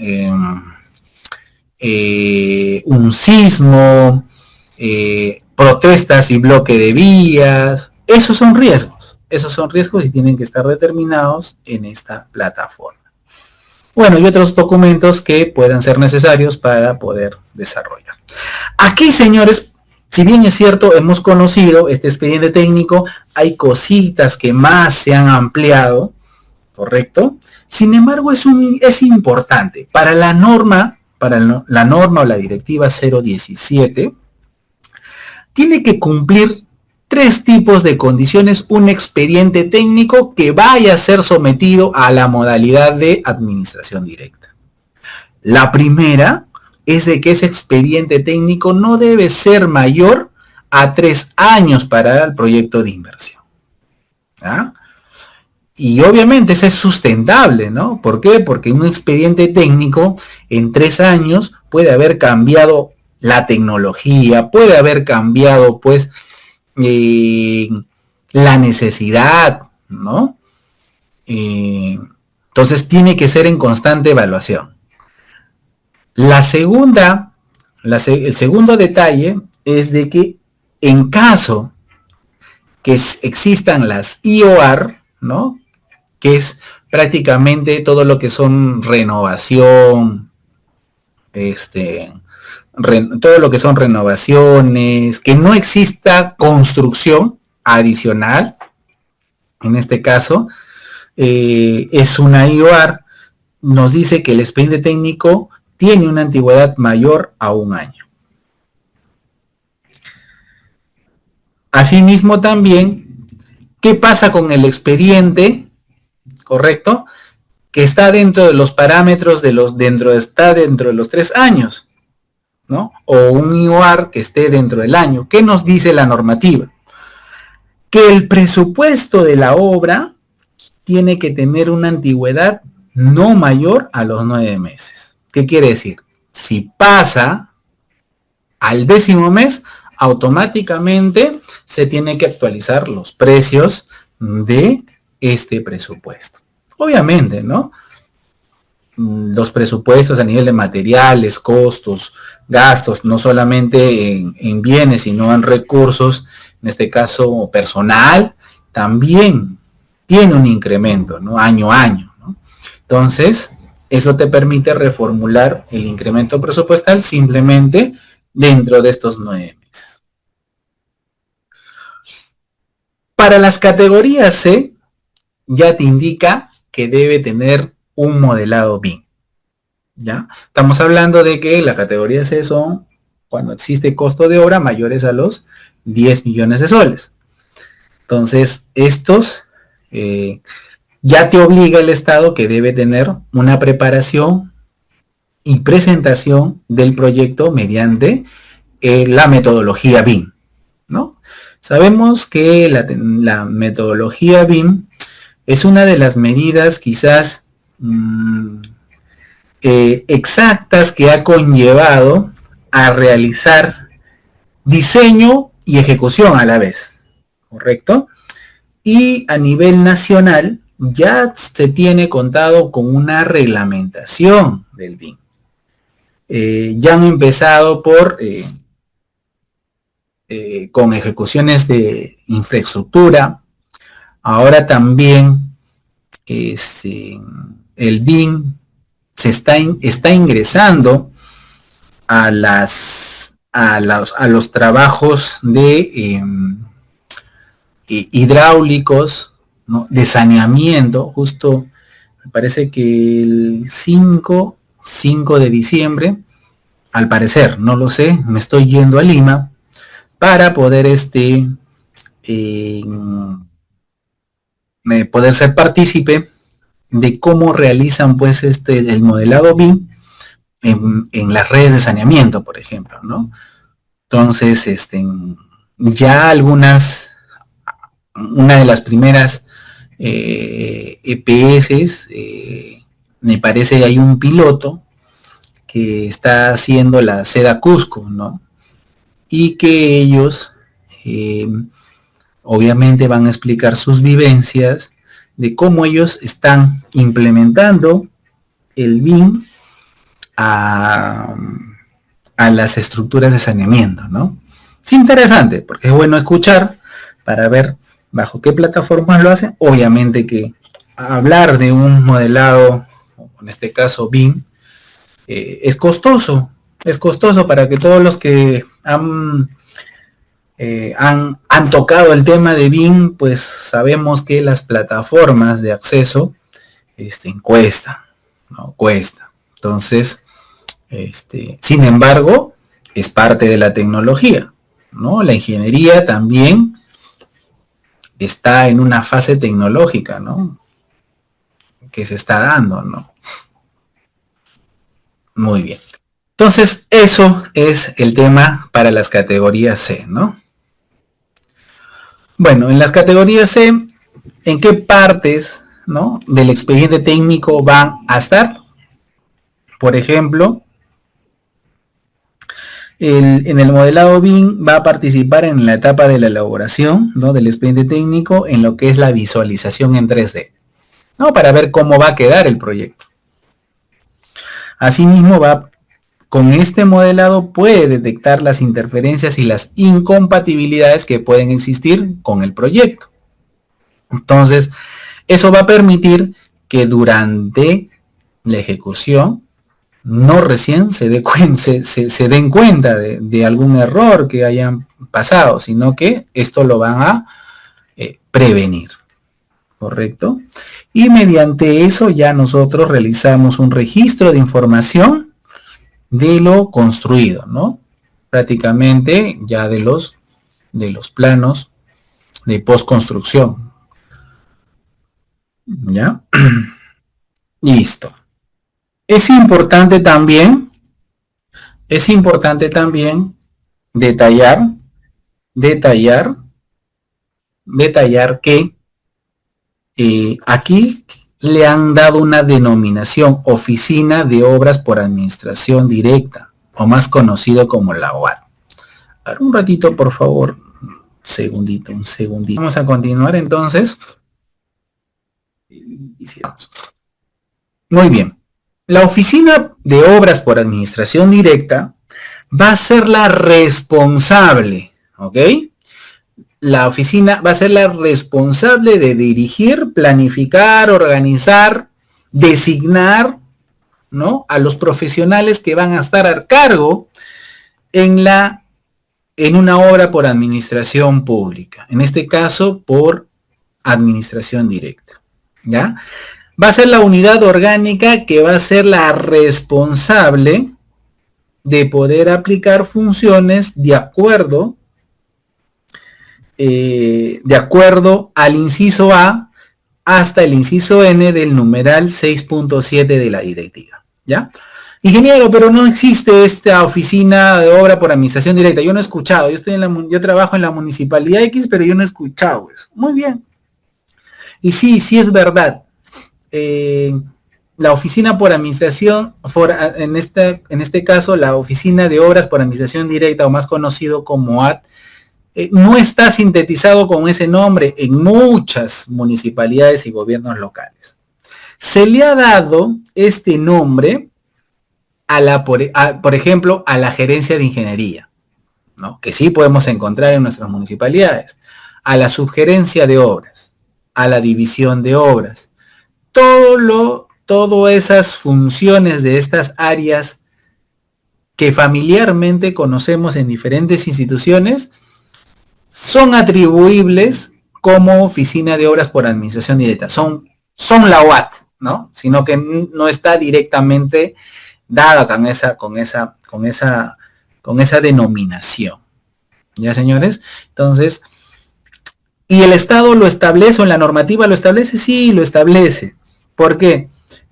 un sismo, protestas y bloque de vías. Esos son riesgos y tienen que estar determinados en esta plataforma. Bueno, y otros documentos que puedan ser necesarios para poder desarrollar. Aquí, señores, si bien es cierto, hemos conocido este expediente técnico, hay cositas que más se han ampliado, ¿correcto? Sin embargo, es importante. Para la norma o la directiva 017, tiene que cumplir 3 tipos de condiciones un expediente técnico que vaya a ser sometido a la modalidad de administración directa. La primera es de que ese expediente técnico no debe ser mayor a 3 años para el proyecto de inversión. ¿Ah? Y obviamente eso es sustentable, ¿no? ¿Por qué? Porque un expediente técnico en 3 años puede haber cambiado la tecnología, puede haber cambiado, pues, la necesidad, ¿no? Entonces tiene que ser en constante evaluación. El segundo detalle es de que en caso que existan las IOR, ¿no? Que es prácticamente todo lo que son renovación, todo lo que son renovaciones, que no exista construcción adicional, en este caso, es una IOR, nos dice que el expediente técnico tiene una antigüedad mayor a 1 año. Asimismo también, ¿qué pasa con el expediente? ¿Correcto? Que está dentro de los parámetros está dentro de los 3 años, ¿no? O un IOR que esté dentro del año. ¿Qué nos dice la normativa? que el presupuesto de la obra tiene que tener una antigüedad no mayor a los 9 meses. ¿Qué quiere decir? Si pasa al 10º mes, automáticamente se tiene que actualizar los precios de este presupuesto. Obviamente, ¿no? Los presupuestos a nivel de materiales, costos, gastos, no solamente en bienes, sino en recursos, en este caso personal, también tiene un incremento, ¿no? Año a año, ¿no? Entonces, eso te permite reformular el incremento presupuestal simplemente dentro de estos 9 meses. Para las categorías C, ya te indica que debe tener un modelado BIM. ¿Ya? Estamos hablando de que la categoría C son cuando existe costo de obra mayores a los 10 millones de soles. Entonces, estos ya te obliga el Estado que debe tener una preparación y presentación del proyecto mediante la metodología BIM, ¿no? Sabemos que la metodología BIM es una de las medidas quizás exactas que ha conllevado a realizar diseño y ejecución a la vez, ¿correcto? Y a nivel nacional ya se tiene contado con una reglamentación del BIM. Ya han empezado con ejecuciones de infraestructura. Ahora también el BIM se está ingresando a los trabajos de hidráulicos, ¿no? De saneamiento. Justo me parece que el 5 de diciembre, al parecer, no lo sé, me estoy yendo a Lima para poder poder ser partícipe de cómo realizan pues el modelado BIM en las redes de saneamiento, por ejemplo, ¿no? Entonces, ya una de las primeras EPS, me parece que hay un piloto que está haciendo la Seda Cusco, ¿no? Y que ellos obviamente van a explicar sus vivencias de cómo ellos están implementando el BIM a las estructuras de saneamiento, ¿no? Es interesante porque es bueno escuchar para ver bajo qué plataformas lo hacen. Obviamente que hablar de un modelado, en este caso BIM, es costoso para que todos los que han tocado el tema de BIM, pues sabemos que las plataformas de acceso cuestan, ¿no? Cuesta. Entonces, sin embargo, es parte de la tecnología, ¿no? La ingeniería también está en una fase tecnológica, ¿no? Que se está dando, ¿no? Muy bien. Entonces, eso es el tema para las categorías C, ¿no? Bueno, en las categorías C, ¿en qué partes, ¿no?, del expediente técnico van a estar? Por ejemplo, en el modelado BIM va a participar en la etapa de la elaboración, ¿no?, del expediente técnico en lo que es la visualización en 3D, ¿no?, para ver cómo va a quedar el proyecto. Asimismo, con este modelado puede detectar las interferencias y las incompatibilidades que pueden existir con el proyecto. Entonces, eso va a permitir que durante la ejecución no recién se den cuenta de algún error que hayan pasado, sino que esto lo van a prevenir, ¿correcto? Y mediante eso ya nosotros realizamos un registro de información de lo construido, ¿no? Prácticamente ya de los planos de postconstrucción. ¿Ya? Listo. Es importante también detallar detallar que aquí le han dado una denominación, Oficina de Obras por Administración Directa, o más conocido como la OAD. A ver, un ratito, por favor. Un segundito. Vamos a continuar entonces. Muy bien. La Oficina de Obras por Administración Directa va a ser la responsable, ¿ok? La oficina va a ser la responsable de dirigir, planificar, organizar, designar, ¿no?, a los profesionales que van a estar a cargo en una obra por administración pública, en este caso por administración directa, ¿ya? Va a ser la unidad orgánica que va a ser la responsable de poder aplicar funciones de acuerdo al inciso A hasta el inciso N del numeral 6.7 de la directiva, ¿ya? Ingeniero, pero no existe esta oficina de obra por administración directa. Yo no he escuchado. Yo trabajo en la municipalidad X, pero yo no he escuchado eso. Muy bien. Y sí es verdad. La oficina por administración, en este caso, la oficina de obras por administración directa, o más conocido como AD, no está sintetizado con ese nombre en muchas municipalidades y gobiernos locales. Se le ha dado este nombre por ejemplo, a la gerencia de ingeniería, ¿no?, que sí podemos encontrar en nuestras municipalidades, a la subgerencia de obras, a la división de obras, todas esas funciones de estas áreas que familiarmente conocemos en diferentes instituciones son atribuibles como oficina de obras por administración directa, son la OAT, ¿no?, sino que no está directamente dada con esa denominación. ¿Ya, señores? Entonces, ¿y el Estado lo establece o en la normativa lo establece? Sí, lo establece. ¿Por qué?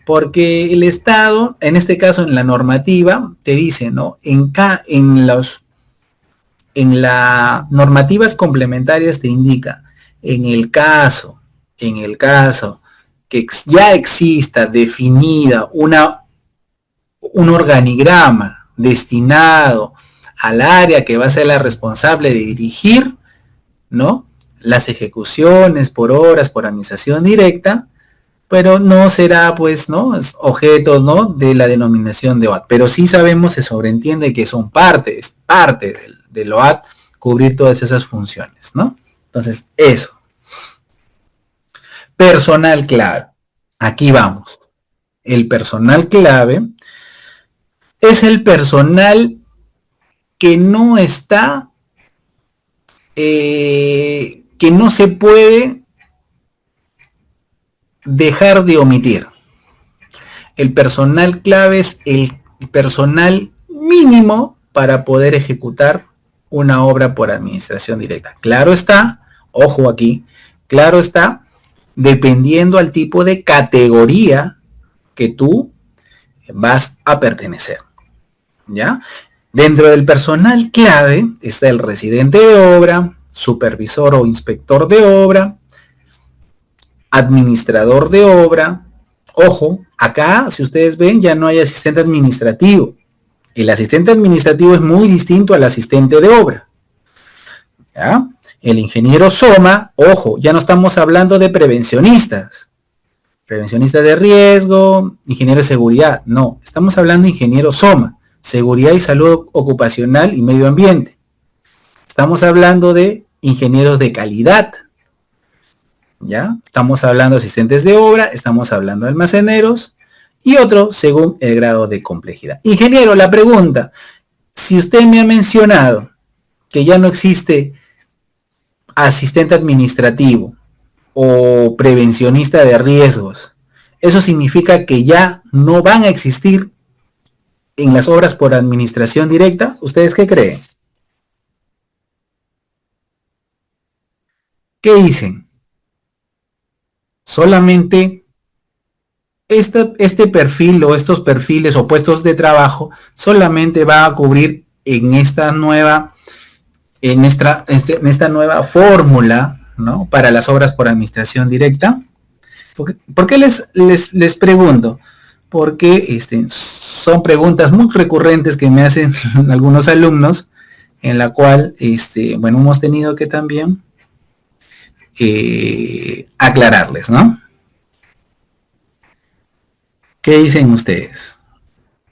Porque el Estado, en este caso en la normativa, te dice, ¿no?, en las normativas complementarias te indica, en el caso que ya exista definida un organigrama destinado al área que va a ser la responsable de dirigir, ¿no?, las ejecuciones por horas por administración directa, pero no será, pues, ¿no?, objeto, ¿no?, de la denominación de OAT. Pero sí sabemos, se sobreentiende que es parte del OAT cubrir todas esas funciones, ¿no? Entonces, eso. Personal clave. Aquí vamos. El personal clave es el personal que no está, que no se puede dejar de omitir. El personal clave es el personal mínimo para poder ejecutar una obra por administración directa. Claro está, ojo aquí, claro está, dependiendo al tipo de categoría que tú vas a pertenecer. ¿Ya? Dentro del personal clave está el residente de obra, supervisor o inspector de obra, administrador de obra. Ojo, acá, si ustedes ven, ya no hay asistente administrativo. El asistente administrativo es muy distinto al asistente de obra. ¿Ya? El ingeniero SOMA, ojo, ya no estamos hablando de prevencionistas de riesgo, ingeniero de seguridad, no, estamos hablando de ingeniero SOMA, seguridad y salud ocupacional y medio ambiente. Estamos hablando de ingenieros de calidad, ¿ya? Estamos hablando de asistentes de obra, estamos hablando de almaceneros y otro según el grado de complejidad. Ingeniero, la pregunta, si usted me ha mencionado que ya no existe asistente administrativo o prevencionista de riesgos, ¿eso significa que ya no van a existir en las obras por administración directa? ¿Ustedes qué creen? ¿Qué dicen? Solamente este perfil o estos perfiles o puestos de trabajo solamente va a cubrir en esta nueva fórmula ¿no? Para las obras por administración directa. ¿Por qué les pregunto? Porque son preguntas muy recurrentes que me hacen algunos alumnos, en la cual, bueno, hemos tenido que también aclararles, ¿no? ¿Qué dicen ustedes?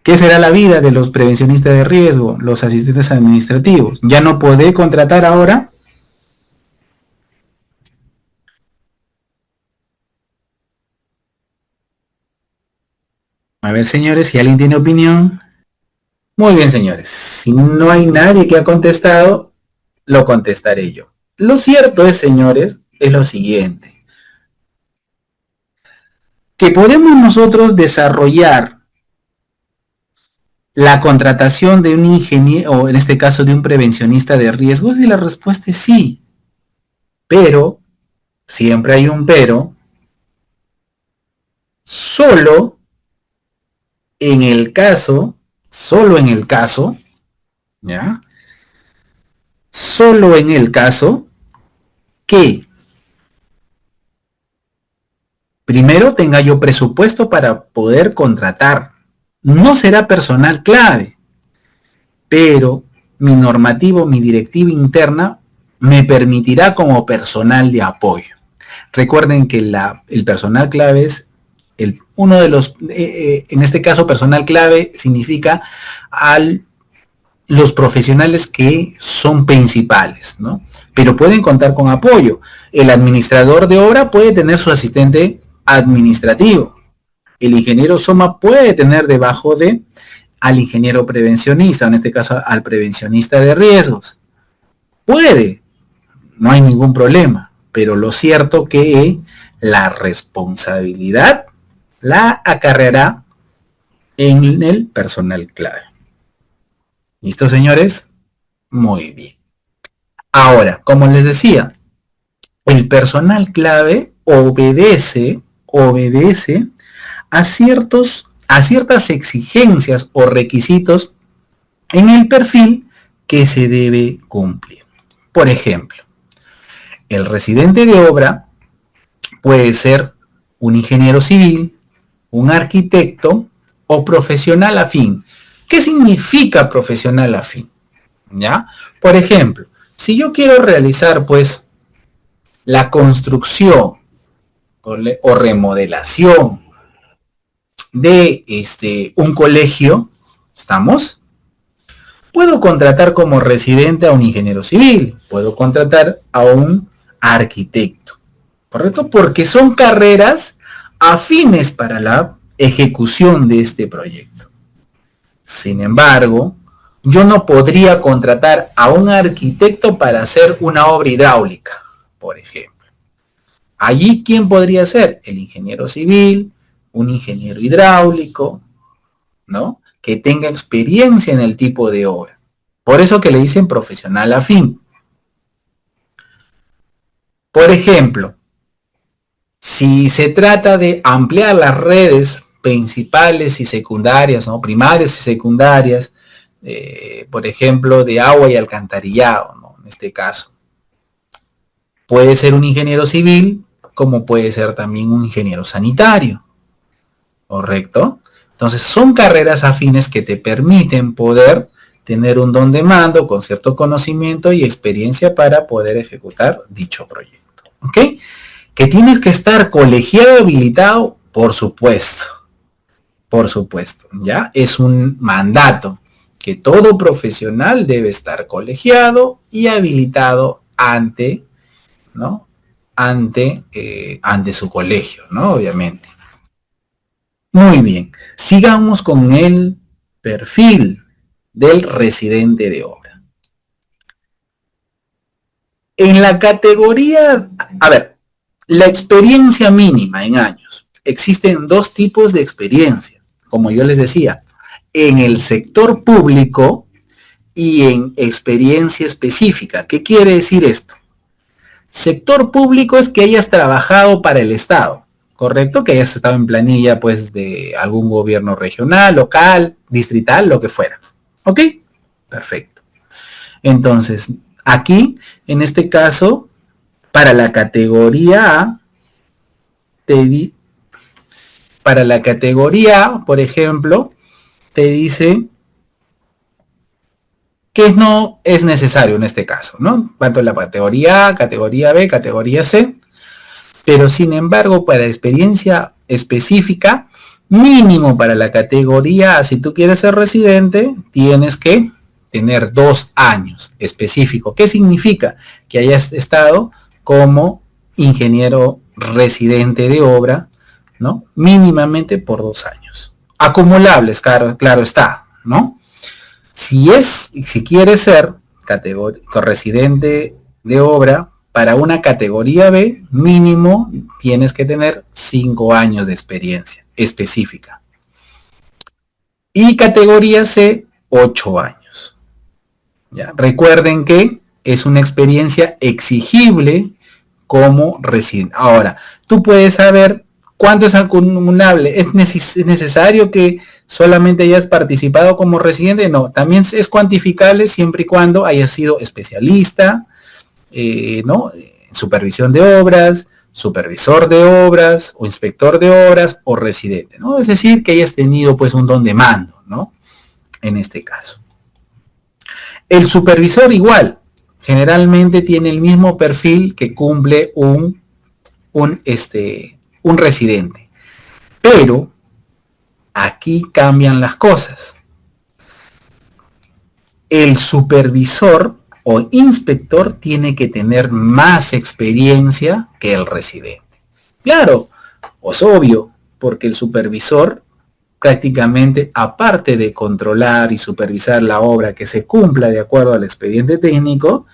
¿Qué será la vida de los prevencionistas de riesgo, los asistentes administrativos? ¿Ya no podré contratar ahora? A ver, señores, si alguien tiene opinión. Muy bien, señores. Si no hay nadie que ha contestado, lo contestaré yo. Lo cierto es, señores, es lo siguiente. Que podemos nosotros desarrollar la contratación de un ingeniero, o en este caso de un prevencionista de riesgos, y la respuesta es sí. Pero, siempre hay un pero, solo en el caso, solo en el caso, ¿ya? Solo en el caso que primero tenga yo presupuesto para poder contratar. No será personal clave, pero mi normativo, mi directiva interna me permitirá como personal de apoyo. Recuerden que el personal clave es uno de los, en este caso personal clave significa los profesionales que son principales, ¿no? Pero pueden contar con apoyo. El administrador de obra puede tener su asistente administrativo. El ingeniero SOMA puede tener debajo de al ingeniero prevencionista, en este caso al prevencionista de riesgos. Puede, no hay ningún problema, pero lo cierto que la responsabilidad la acarreará en el personal clave. ¿Listo, señores? Muy bien. Ahora, como les decía, el personal clave obedece a ciertas exigencias o requisitos en el perfil que se debe cumplir. Por ejemplo, el residente de obra puede ser un ingeniero civil, un arquitecto o profesional afín. ¿Qué significa profesional afín? ¿Ya? Por ejemplo, si yo quiero realizar pues la construcción o remodelación de un colegio, ¿estamos? Puedo contratar como residente a un ingeniero civil, puedo contratar a un arquitecto, ¿correcto? Porque son carreras afines para la ejecución de este proyecto. Sin embargo, yo no podría contratar a un arquitecto para hacer una obra hidráulica, por ejemplo. Allí, ¿quién podría ser? El ingeniero civil, un ingeniero hidráulico, ¿no? Que tenga experiencia en el tipo de obra. Por eso que le dicen profesional afín. Por ejemplo, si se trata de ampliar las redes principales y secundarias, ¿no? Primarias y secundarias, por ejemplo, de agua y alcantarillado, ¿no? En este caso. Puede ser un ingeniero civil, como puede ser también un ingeniero sanitario. ¿Correcto? Entonces, son carreras afines que te permiten poder tener un don de mando con cierto conocimiento y experiencia para poder ejecutar dicho proyecto. ¿Ok? Que tienes que estar colegiado habilitado, por supuesto. Por supuesto, ¿ya? Es un mandato que todo profesional debe estar colegiado y habilitado ante, ¿no? Ante su colegio, ¿no? Obviamente. Muy bien. Sigamos con el perfil del residente de obra. En la categoría, a ver, la experiencia mínima en años. Existen dos tipos de experiencia, como yo les decía, en el sector público y en experiencia específica. ¿Qué quiere decir esto? Sector público es que hayas trabajado para el Estado, ¿correcto? Que hayas estado en planilla, pues, de algún gobierno regional, local, distrital, lo que fuera. ¿Ok? Perfecto. Entonces, aquí, en este caso, Para la categoría A, para la categoría A, por ejemplo, te dice que no es necesario en este caso, ¿no? Tanto la categoría A, categoría B, categoría C, pero sin embargo, para experiencia específica, mínimo para la categoría A, si tú quieres ser residente, tienes que tener 2 años específico. ¿Qué significa? Que hayas estado como ingeniero residente de obra, ¿no? Mínimamente por 2 años. Acumulables, claro está, ¿no? Si quieres ser residente de obra para una categoría B, mínimo tienes que tener 5 años de experiencia específica. Y categoría C, 8 años. ¿Ya? Recuerden que es una experiencia exigible como residente. Ahora, tú puedes saber cuánto es acumulable. ¿Es necesario que solamente hayas participado como residente? No, también es cuantificable siempre y cuando hayas sido especialista, ¿no? Supervisión de obras, supervisor de obras, o inspector de obras, o residente, ¿no? Es decir, que hayas tenido pues un don de mando, ¿no? En este caso. El supervisor igual, generalmente tiene el mismo perfil que cumple un residente. Pero aquí cambian las cosas. El supervisor o inspector tiene que tener más experiencia que el residente. Claro, es obvio, porque el supervisor prácticamente, aparte de controlar y supervisar la obra que se cumpla de acuerdo al expediente técnico,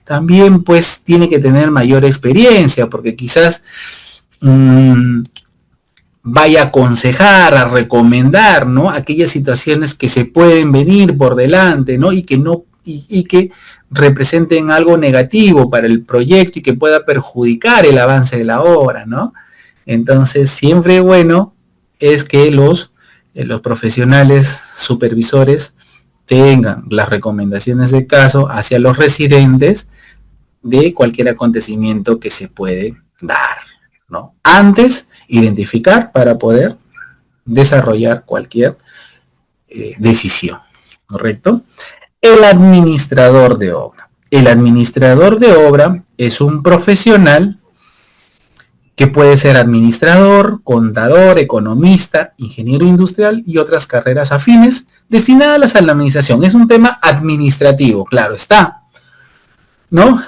también pues tiene que tener mayor experiencia, porque quizás vaya a aconsejar, a recomendar, ¿no? Aquellas situaciones que se pueden venir por delante, ¿no? Y que representen algo negativo para el proyecto y que pueda perjudicar el avance de la obra, ¿no? Entonces, siempre bueno es que los profesionales supervisores tengan las recomendaciones de caso hacia los residentes de cualquier acontecimiento que se puede dar, ¿no? Antes, identificar para poder desarrollar cualquier decisión, ¿correcto? El administrador de obra. El administrador de obra es un profesional que puede ser administrador, contador, economista, ingeniero industrial y otras carreras afines destinadas a la administración. Es un tema administrativo, claro está, ¿no?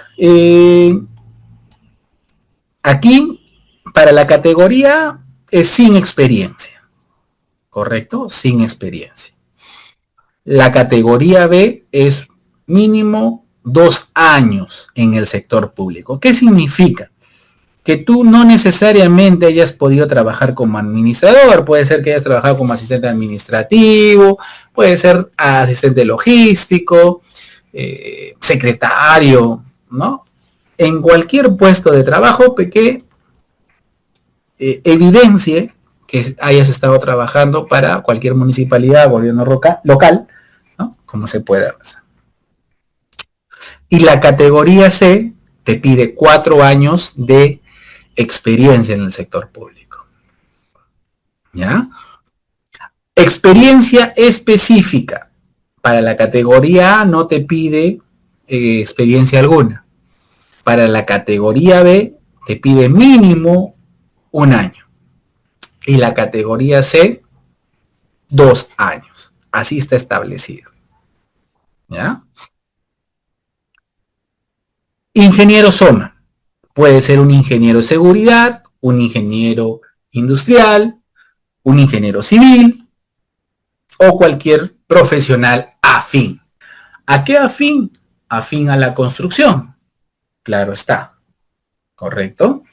Aquí, para la categoría, es sin experiencia, ¿correcto? Sin experiencia. La categoría B es mínimo 2 años en el sector público. ¿Qué significa? Que tú no necesariamente hayas podido trabajar como administrador, puede ser que hayas trabajado como asistente administrativo, puede ser asistente logístico, secretario, ¿no? En cualquier puesto de trabajo que evidencie que hayas estado trabajando para cualquier municipalidad, gobierno local, ¿no? Como se puede hacer. Y la categoría C te pide 4 años de experiencia en el sector público. ¿Ya? Experiencia específica. Para la categoría A no te pide experiencia alguna. Para la categoría B te pide mínimo 1 año. Y la categoría C, 2 años. Así está establecido. ¿Ya? Ingeniero SOMA. Puede ser un ingeniero de seguridad, un ingeniero industrial, un ingeniero civil o cualquier profesional afín. ¿A qué afín? Afín a la construcción. Claro está. ¿Correcto?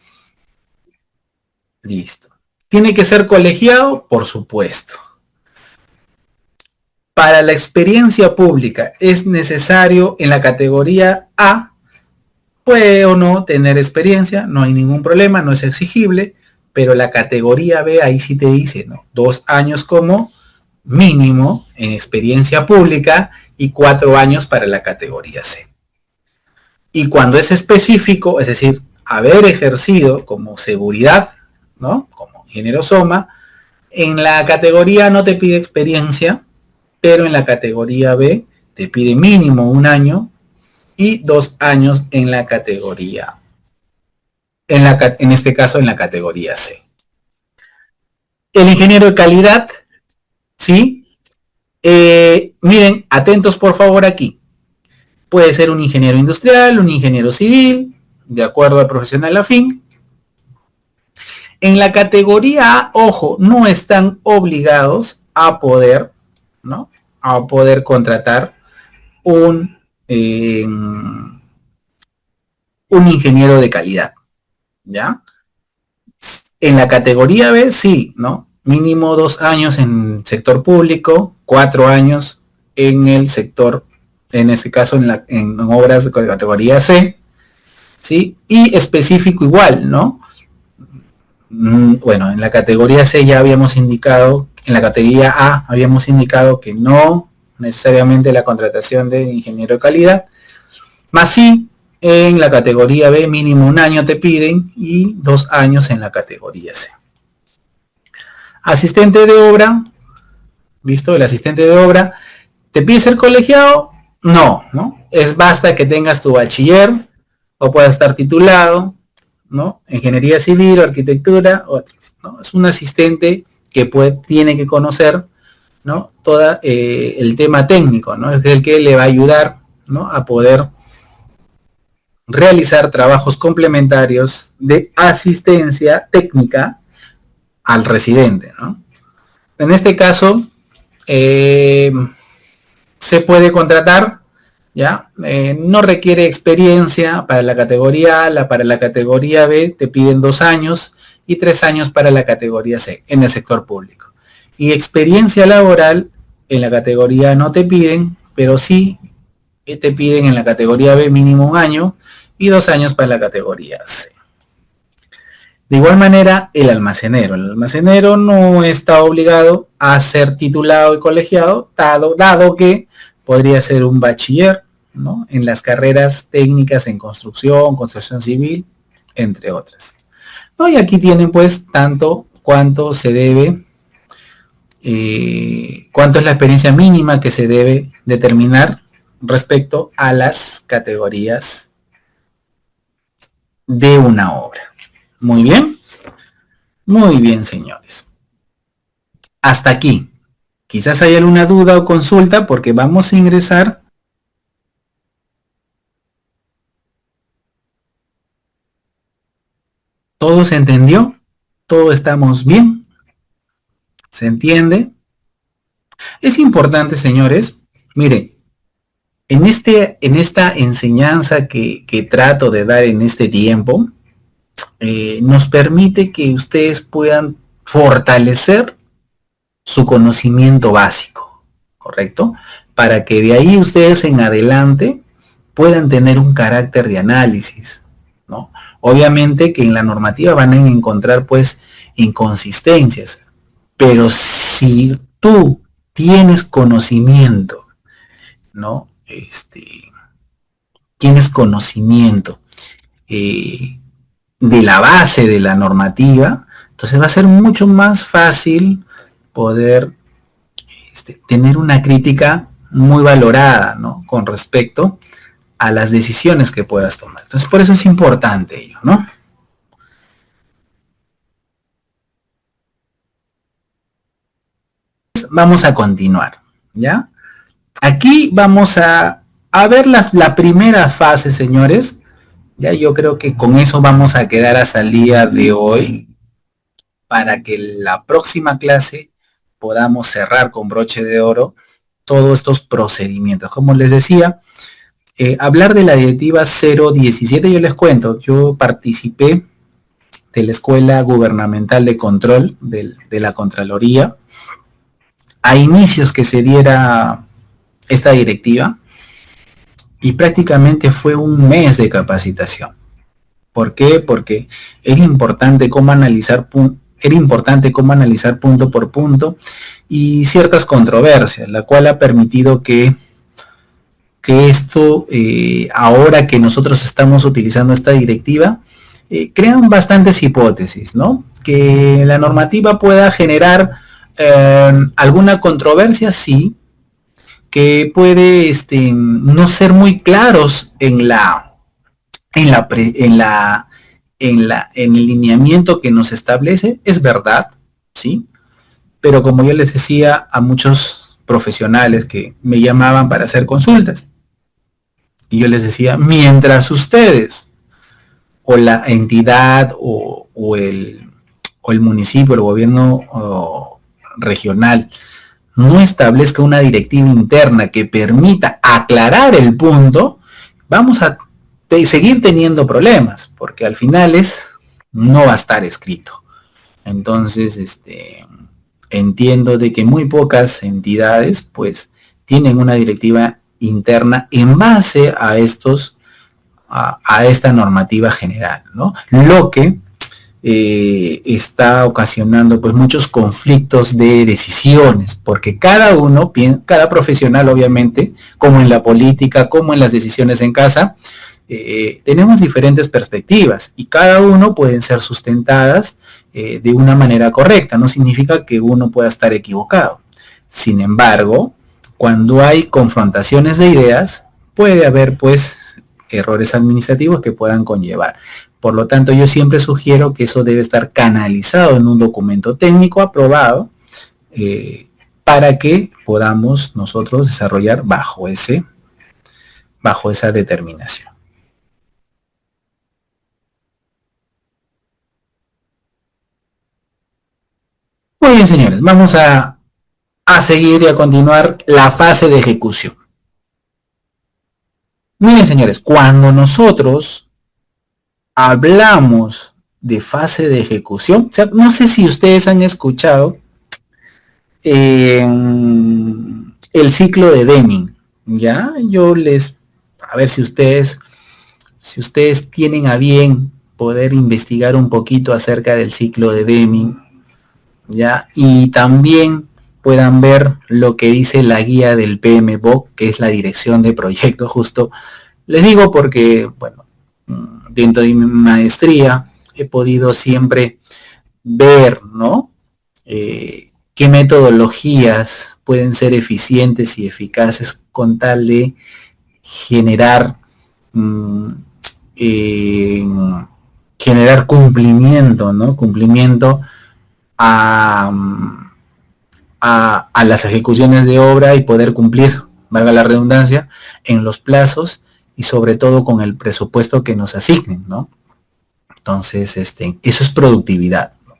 Listo. ¿Tiene que ser colegiado? Por supuesto. Para la experiencia pública es necesario en la categoría A, puede o no tener experiencia, no hay ningún problema, no es exigible, pero la categoría B ahí sí te dice, ¿no? 2 años como mínimo en experiencia pública y 4 años para la categoría C. Y cuando es específico, es decir, haber ejercido como seguridad, ¿no? Como ingeniero SOMA, en la categoría A no te pide experiencia, pero en la categoría B te pide mínimo 1 año y 2 años en la categoría, en este caso en la categoría C. El ingeniero de calidad, ¿sí? Miren, atentos por favor aquí. Puede ser un ingeniero industrial, un ingeniero civil, de acuerdo al profesional afín. En la categoría A, ojo, no están obligados a poder, ¿no? A poder contratar un ingeniero de calidad, ¿ya? En la categoría B, sí, ¿no? Mínimo 2 años en sector público, 4 años en el sector, en este caso en obras de categoría C, ¿sí? Y específico igual, ¿no? Bueno, en la categoría C ya habíamos indicado, en la categoría A habíamos indicado que no necesariamente la contratación de ingeniero de calidad, más sí en la categoría B mínimo 1 año te piden y 2 años en la categoría C. Asistente de obra, ¿listo? El asistente de obra, ¿te pide ser colegiado? No, ¿no? Basta que tengas tu bachiller o puedas estar titulado, ¿no? Ingeniería civil o arquitectura, ¿no? Es un asistente que tiene que conocer, ¿no? Todo el tema técnico, ¿no? Es el que le va a ayudar, ¿no? A poder realizar trabajos complementarios de asistencia técnica al residente, ¿no? En este caso, se puede contratar, ¿ya? No requiere experiencia para la categoría A, para la categoría B te piden 2 años y 3 años para la categoría C en el sector público. Y experiencia laboral en la categoría A no te piden, pero sí te piden en la categoría B mínimo 1 año y 2 años para la categoría C. De igual manera, el almacenero no está obligado a ser titulado y colegiado, dado que podría ser un bachiller, ¿no? En las carreras técnicas en construcción civil, entre otras, ¿no? Y aquí tienen pues tanto cuánto se debe, cuánto es la experiencia mínima que se debe determinar respecto a las categorías de una obra. Muy bien, señores. Hasta aquí. Quizás haya alguna duda o consulta porque vamos a ingresar. ¿Todo se entendió? ¿Todo estamos bien? ¿Se entiende? Es importante, señores. Miren, en esta enseñanza que trato de dar en este tiempo, nos permite que ustedes puedan fortalecer su conocimiento básico, ¿correcto? Para que de ahí ustedes en adelante puedan tener un carácter de análisis, ¿no? Obviamente que en la normativa van a encontrar pues inconsistencias, pero si tú tienes conocimiento, ¿no? Tienes conocimiento de la base de la normativa, entonces va a ser mucho más fácil poder tener una crítica muy valorada, ¿no? Con respecto a las decisiones que puedas tomar. Entonces, por eso es importante ello, ¿no? Vamos a continuar, ¿ya? Aquí vamos a ver la primera fase, señores. Ya yo creo que con eso vamos a quedar hasta el día de hoy para que la próxima clase podamos cerrar con broche de oro todos estos procedimientos. Como les decía, hablar de la directiva 017, yo les cuento, yo participé de la Escuela Gubernamental de Control de la Contraloría a inicios que se diera esta directiva y prácticamente fue un mes de capacitación. ¿Por qué? Porque era importante cómo analizar punto por punto y ciertas controversias, la cual ha permitido que esto, ahora que nosotros estamos utilizando esta directiva, crean bastantes hipótesis, ¿no? Que la normativa pueda generar alguna controversia, sí, que puede no ser muy claros en el lineamiento que nos establece, es verdad, sí, pero como yo les decía a muchos profesionales que me llamaban para hacer consultas, y yo les decía, mientras ustedes o la entidad o el municipio, el gobierno regional, no establezca una directiva interna que permita aclarar el punto, vamos a seguir teniendo problemas, porque al final no va a estar escrito. Entonces, entiendo de que muy pocas entidades, pues, tienen una directiva interna en base a esta normativa general, ¿no? Lo que está ocasionando pues muchos conflictos de decisiones, porque cada profesional, obviamente, como en la política, como en las decisiones en casa, tenemos diferentes perspectivas y cada uno pueden ser sustentadas de una manera correcta. No significa que uno pueda estar equivocado. Sin embargo, cuando hay confrontaciones de ideas, puede haber pues errores administrativos que puedan conllevar. Por lo tanto, yo siempre sugiero que eso debe estar canalizado en un documento técnico aprobado para que podamos nosotros desarrollar bajo esa determinación. Muy bien, señores, vamos a seguir y a continuar la fase de ejecución. Miren, señores, cuando nosotros hablamos de fase de ejecución, o sea, no sé si ustedes han escuchado el ciclo de Deming, ¿ya? A ver si ustedes tienen a bien poder investigar un poquito acerca del ciclo de Deming, ¿ya? Y también puedan ver lo que dice la guía del PMBOK, que es la dirección de proyecto. Justo les digo porque, bueno, dentro de mi maestría he podido siempre ver, ¿no? Qué metodologías pueden ser eficientes y eficaces con tal de generar cumplimiento, ¿no? Cumplimiento a las ejecuciones de obra y poder cumplir, valga la redundancia, en los plazos y sobre todo con el presupuesto que nos asignen, ¿no? Entonces, eso es productividad, ¿no?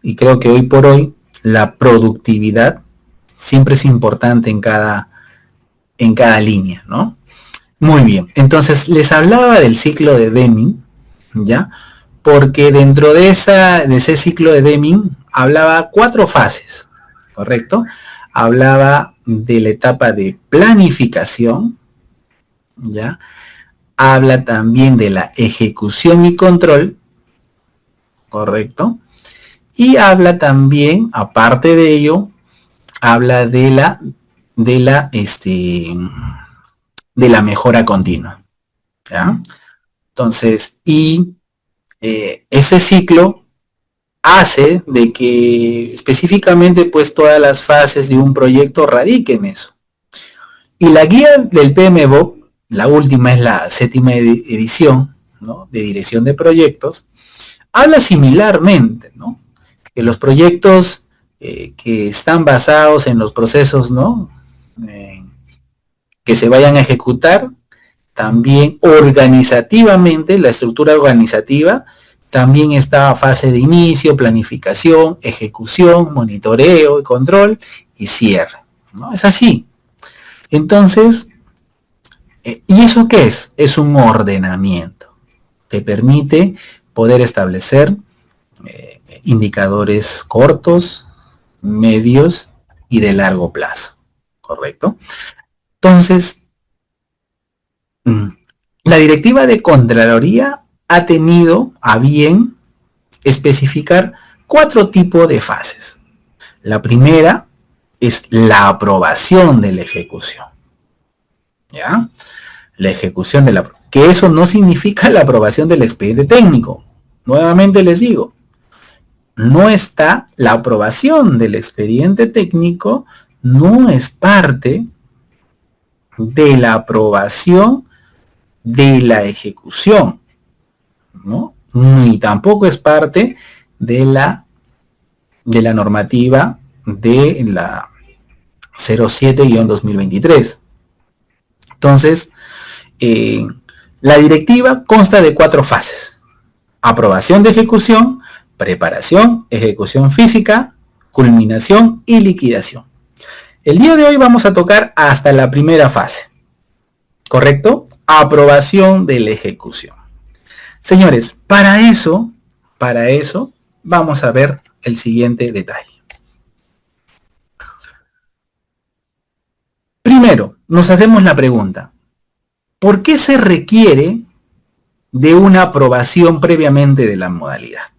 Y creo que hoy por hoy la productividad siempre es importante en cada línea, ¿no? Muy bien, entonces les hablaba del ciclo de Deming, ¿ya? Porque dentro de ese ciclo de Deming hablaba 4 fases, ¿correcto? Hablaba de la etapa de planificación, ¿ya? Habla también de la ejecución y control, ¿correcto? Y habla también, aparte de ello, habla de la mejora continua, ¿ya? Entonces, ese ciclo hace de que específicamente pues todas las fases de un proyecto radiquen eso. Y la guía del PMBOK, la última es la 7ª edición, ¿no?, de dirección de proyectos, habla similarmente, ¿no?, que los proyectos que están basados en los procesos, ¿no?, que se vayan a ejecutar, también organizativamente, la estructura organizativa, también está fase de inicio, planificación, ejecución, monitoreo y control y cierre, ¿no? Es así. Entonces, ¿y eso qué es? Es un ordenamiento. Te permite poder establecer indicadores cortos, medios y de largo plazo, ¿correcto? Entonces, la directiva de Contraloría ha tenido a bien especificar 4 tipos de fases. La primera es la aprobación de la ejecución, ¿ya? La ejecución que eso no significa la aprobación del expediente técnico, Nuevamente les digo, no está la aprobación del expediente técnico, no es parte de la aprobación de la ejecución, ¿no? Ni tampoco es parte de la normativa de la 07-2023. Entonces, la directiva consta de 4 fases: aprobación de ejecución, preparación, ejecución física, culminación y liquidación. El día de hoy vamos a tocar hasta la primera fase, ¿correcto? Aprobación de la ejecución. Señores, para eso vamos a ver el siguiente detalle. Primero, nos hacemos la pregunta: ¿por qué se requiere de una aprobación previamente de la modalidad?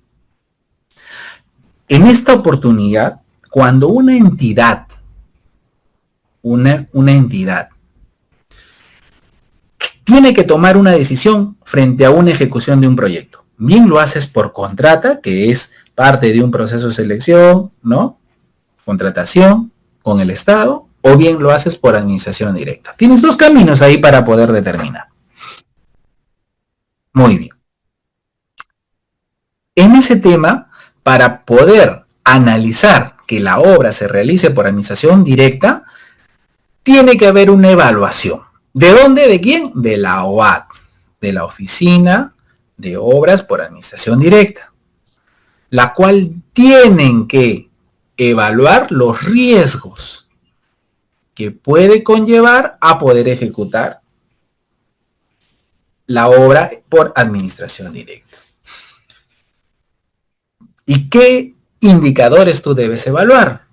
En esta oportunidad, cuando una entidad tiene que tomar una decisión frente a una ejecución de un proyecto, bien lo haces por contrata, que es parte de un proceso de selección, ¿no? Contratación con el Estado, o bien lo haces por administración directa. Tienes 2 caminos ahí para poder determinar. Muy bien. En ese tema, para poder analizar que la obra se realice por administración directa, tiene que haber una evaluación. ¿De dónde? ¿De quién? De la OAD, de la Oficina de Obras por Administración Directa, la cual tienen que evaluar los riesgos que puede conllevar a poder ejecutar la obra por administración directa. ¿Y qué indicadores tú debes evaluar?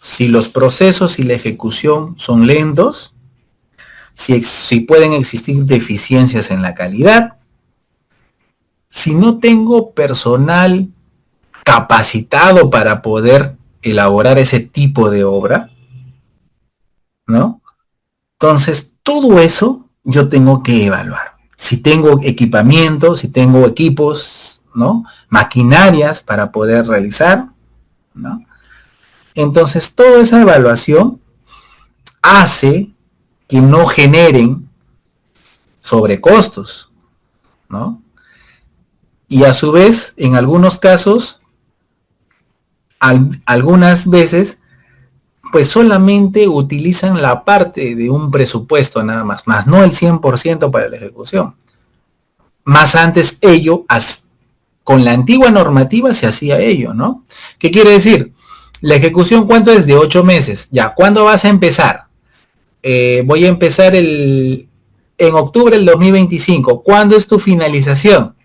Si los procesos y la ejecución son lentos, si pueden existir deficiencias en la calidad, si no tengo personal capacitado para poder elaborar ese tipo de obra, ¿no? Entonces, todo eso yo tengo que evaluar. Si tengo equipamiento, si tengo equipos, ¿no? Maquinarias para poder realizar, ¿no? Entonces, toda esa evaluación hace que no generen sobrecostos, ¿no? Y a su vez, en algunos casos, algunas veces, pues solamente utilizan la parte de un presupuesto nada más, más no el 100% para la ejecución. Más antes ello, con la antigua normativa se hacía ello, ¿no? ¿Qué quiere decir? La ejecución, ¿cuánto es? De 8 meses. Ya, ¿cuándo vas a empezar? Voy a empezar en octubre del 2025. ¿Cuándo es tu finalización?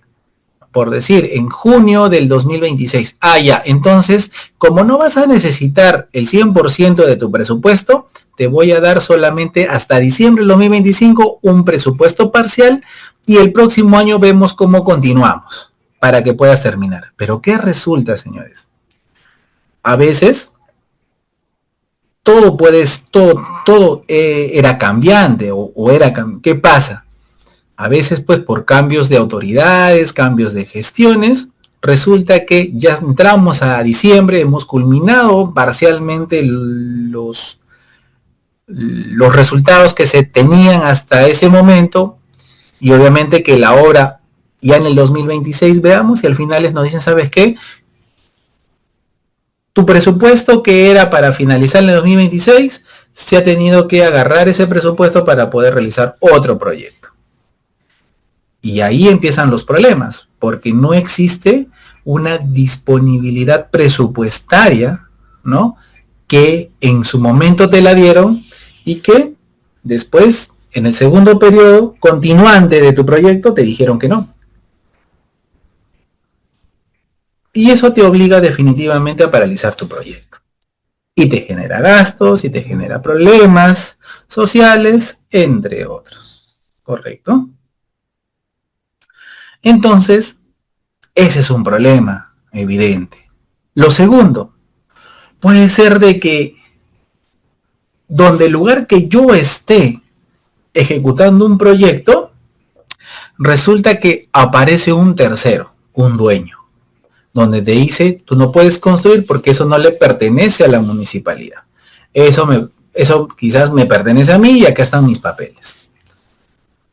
Por decir, en junio del 2026. Ah, ya. Entonces, como no vas a necesitar el 100% de tu presupuesto, te voy a dar solamente hasta diciembre del 2025 un presupuesto parcial y el próximo año vemos cómo continuamos para que puedas terminar. Pero ¿qué resulta, señores? A veces todo era cambiante ¿qué pasa? A veces, pues, por cambios de autoridades, cambios de gestiones, resulta que ya entramos a diciembre, hemos culminado parcialmente los resultados que se tenían hasta ese momento, y obviamente que la obra ya en el 2026 veamos, y al final nos dicen, ¿sabes qué? Tu presupuesto que era para finalizar en el 2026, se ha tenido que agarrar ese presupuesto para poder realizar otro proyecto. Y ahí empiezan los problemas, porque no existe una disponibilidad presupuestaria, ¿no? Que en su momento te la dieron y que después, en el segundo periodo continuante de tu proyecto, te dijeron que no. Y eso te obliga definitivamente a paralizar tu proyecto. Y te genera gastos, y te genera problemas sociales, entre otros. ¿Correcto? Entonces, ese es un problema evidente. Lo segundo, puede ser de que donde el lugar que yo esté ejecutando un proyecto, resulta que aparece un tercero. un dueño, donde te dice, tú no puedes construir porque eso no le pertenece a la municipalidad. Eso quizás me pertenece a mí y acá están mis papeles.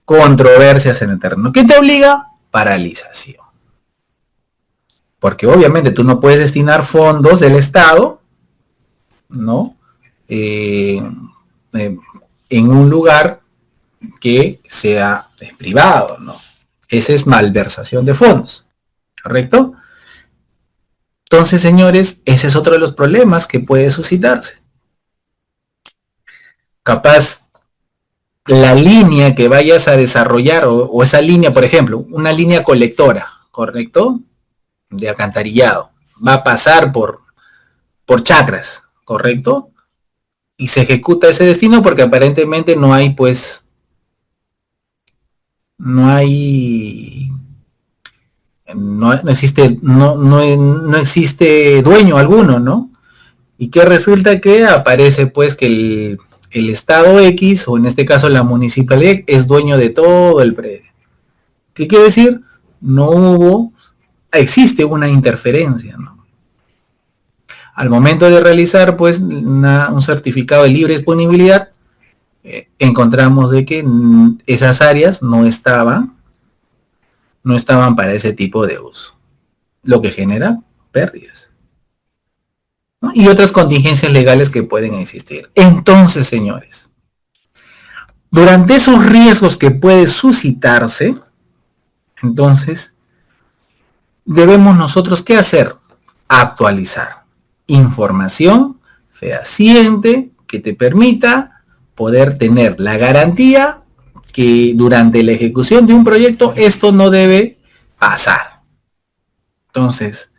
Controversias en el terreno. ¿Qué te obliga? Paralización. Porque obviamente tú no puedes destinar fondos del Estado, ¿no? En un lugar que sea privado, ¿no? Esa es malversación de fondos, ¿correcto? Entonces, señores, ese es otro de los problemas que puede suscitarse. Capaz la línea que vayas a desarrollar o esa línea, por ejemplo, una línea colectora, ¿correcto? De alcantarillado, va a pasar por chacras, ¿correcto? Y se ejecuta ese destino porque aparentemente no hay, pues, no existe dueño alguno, ¿no? Y que resulta que aparece pues que el estado X, o en este caso la municipalidad, es dueño de todo el predio. ¿Qué quiere decir? Existe una interferencia, ¿no? Al momento de realizar pues un certificado de libre disponibilidad, encontramos de que esas áreas no estaban para ese tipo de uso, lo que genera pérdidas, ¿no? Y otras contingencias legales que pueden existir. Entonces, señores, durante esos riesgos que puede suscitarse, entonces, debemos nosotros, ¿qué hacer? Actualizar información fehaciente que te permita poder tener la garantía que durante la ejecución de un proyecto esto no debe pasar. Entonces,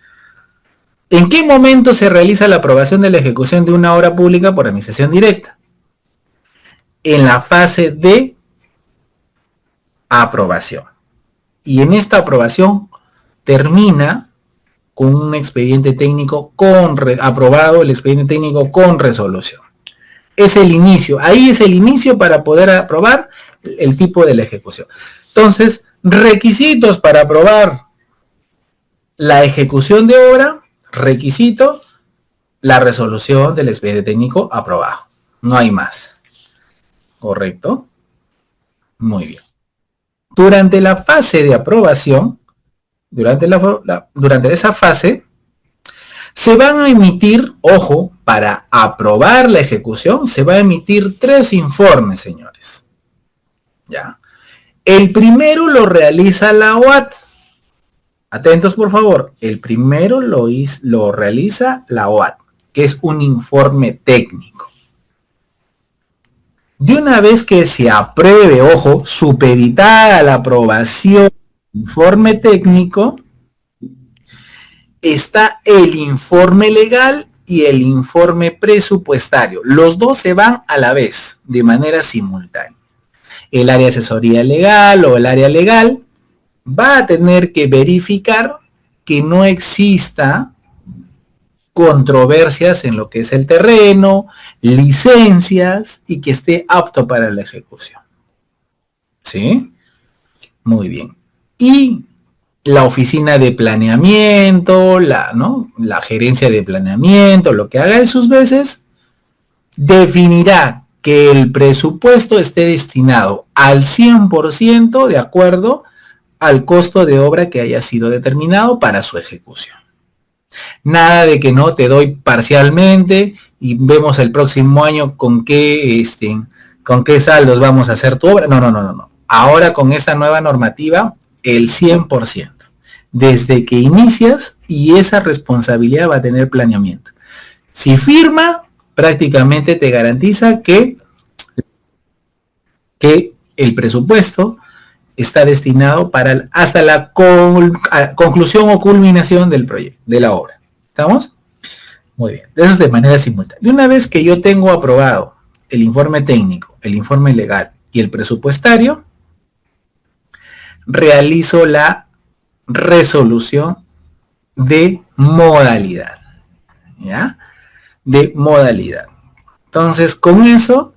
¿en qué momento se realiza la aprobación de la ejecución de una obra pública por administración directa? En la fase de aprobación. Y en esta aprobación termina con un expediente técnico aprobado, el expediente técnico con resolución. Es el inicio, ahí es el inicio para poder aprobar el tipo de la ejecución. Entonces, requisitos para aprobar la ejecución de obra, requisito, la resolución del expediente técnico aprobado. No hay más. ¿Correcto? Muy bien. Durante la fase de aprobación, durante esa fase, se van a emitir, ojo, para aprobar la ejecución, se va a emitir 3 informes, señores. ¿Ya? El primero lo realiza la OAT. Atentos, por favor. El primero lo realiza la OAT, que es un informe técnico. De una vez que se apruebe, ojo, supeditada a la aprobación del informe técnico, está el informe legal y el informe presupuestario. Los dos se van a la vez, de manera simultánea. El área de asesoría legal o el área legal va a tener que verificar que no exista controversias en lo que es el terreno, licencias y que esté apto para la ejecución. ¿Sí? Muy bien. Y la oficina de planeamiento, la gerencia de planeamiento, lo que haga en sus veces, definirá que el presupuesto esté destinado al 100% de acuerdo al costo de obra que haya sido determinado para su ejecución. Nada de que no te doy parcialmente y vemos el próximo año con qué saldos vamos a hacer tu obra. No. Ahora con esta nueva normativa, el 100%. Desde que inicias, y esa responsabilidad va a tener planeamiento. Si firma, prácticamente te garantiza que el presupuesto está destinado hasta la conclusión o culminación del proyecto, de la obra. ¿Estamos? Muy bien. Eso es de manera simultánea. De una vez que yo tengo aprobado el informe técnico, el informe legal y el presupuestario, realizo la resolución de modalidad. ¿Ya? De modalidad. Entonces, con eso,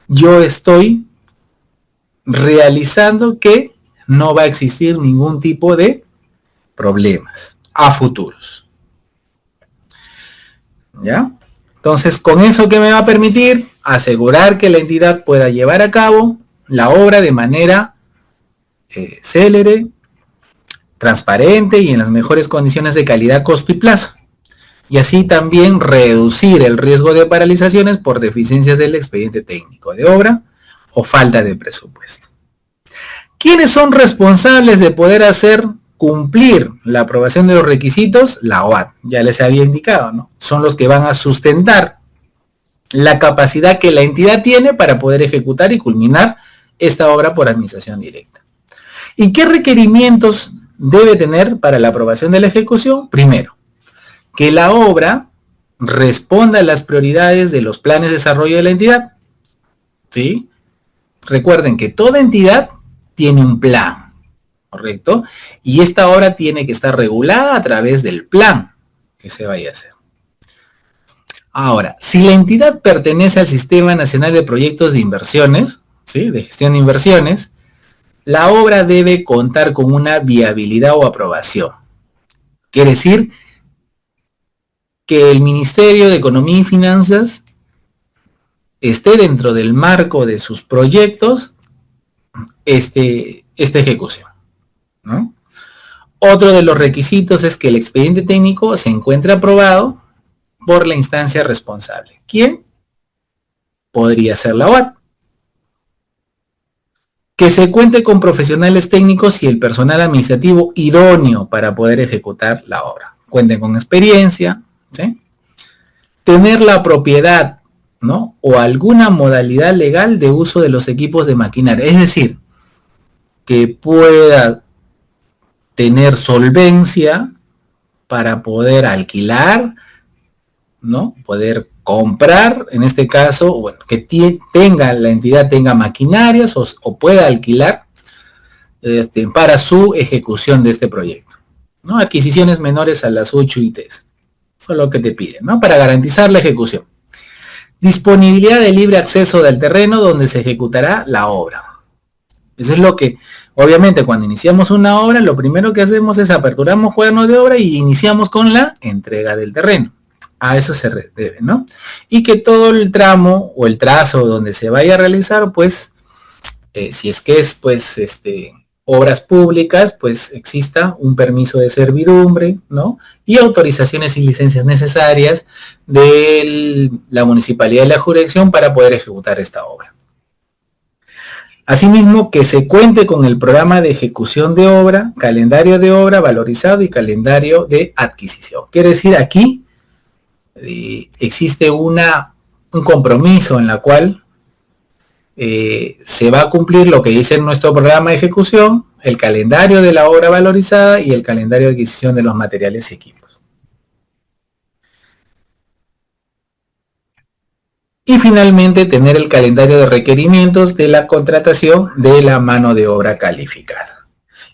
yo estoy realizando que no va a existir ningún tipo de problemas a futuros. ¿Ya? Entonces, con eso, ¿qué me va a permitir? Asegurar que la entidad pueda llevar a cabo la obra de manera célere, transparente y en las mejores condiciones de calidad, costo y plazo. Y así también reducir el riesgo de paralizaciones por deficiencias del expediente técnico de obra o falta de presupuesto. ¿Quiénes son responsables de poder hacer cumplir la aprobación de los requisitos? La OAT, ya les había indicado, ¿no? Son los que van a sustentar la capacidad que la entidad tiene para poder ejecutar y culminar esta obra por administración directa. ¿Y qué requerimientos debe tener para la aprobación de la ejecución? Primero, que la obra responda a las prioridades de los planes de desarrollo de la entidad. ¿Sí? Recuerden que toda entidad tiene un plan, ¿correcto? Y esta obra tiene que estar regulada a través del plan que se vaya a hacer. Ahora, si la entidad pertenece al Sistema Nacional de Proyectos de Inversiones, ¿sí?, de gestión de inversiones, la obra debe contar con una viabilidad o aprobación. Quiere decir que el Ministerio de Economía y Finanzas esté dentro del marco de sus proyectos esta ejecución, ¿no? Otro de los requisitos es que el expediente técnico se encuentre aprobado por la instancia responsable. ¿Quién? Podría ser la OAT. Que se cuente con profesionales técnicos y el personal administrativo idóneo para poder ejecutar la obra. Cuenten con experiencia, ¿sí? Tener la propiedad, ¿no?, o alguna modalidad legal de uso de los equipos de maquinaria. Es decir, que pueda tener solvencia para poder alquilar, ¿no?, poder comprar, en este caso, bueno, que la entidad tenga maquinarias o pueda alquilar para su ejecución de este proyecto, ¿no? Adquisiciones menores a las 8 ITs. Eso es lo que te piden, ¿no?, para garantizar la ejecución. Disponibilidad de libre acceso del terreno donde se ejecutará la obra. Eso es lo que, obviamente, cuando iniciamos una obra, lo primero que hacemos es aperturamos cuaderno de obra y iniciamos con la entrega del terreno. A eso se debe, ¿no? Y que todo el tramo o el trazo donde se vaya a realizar, pues, si es que es, pues, obras públicas, pues exista un permiso de servidumbre, ¿no?, y autorizaciones y licencias necesarias de la municipalidad y la jurisdicción para poder ejecutar esta obra. Asimismo, que se cuente con el programa de ejecución de obra, calendario de obra valorizado y calendario de adquisición. Quiere decir, aquí existe un compromiso en la cual se va a cumplir lo que dice nuestro programa de ejecución, el calendario de la obra valorizada y el calendario de adquisición de los materiales y equipos. Y finalmente, tener el calendario de requerimientos de la contratación de la mano de obra calificada.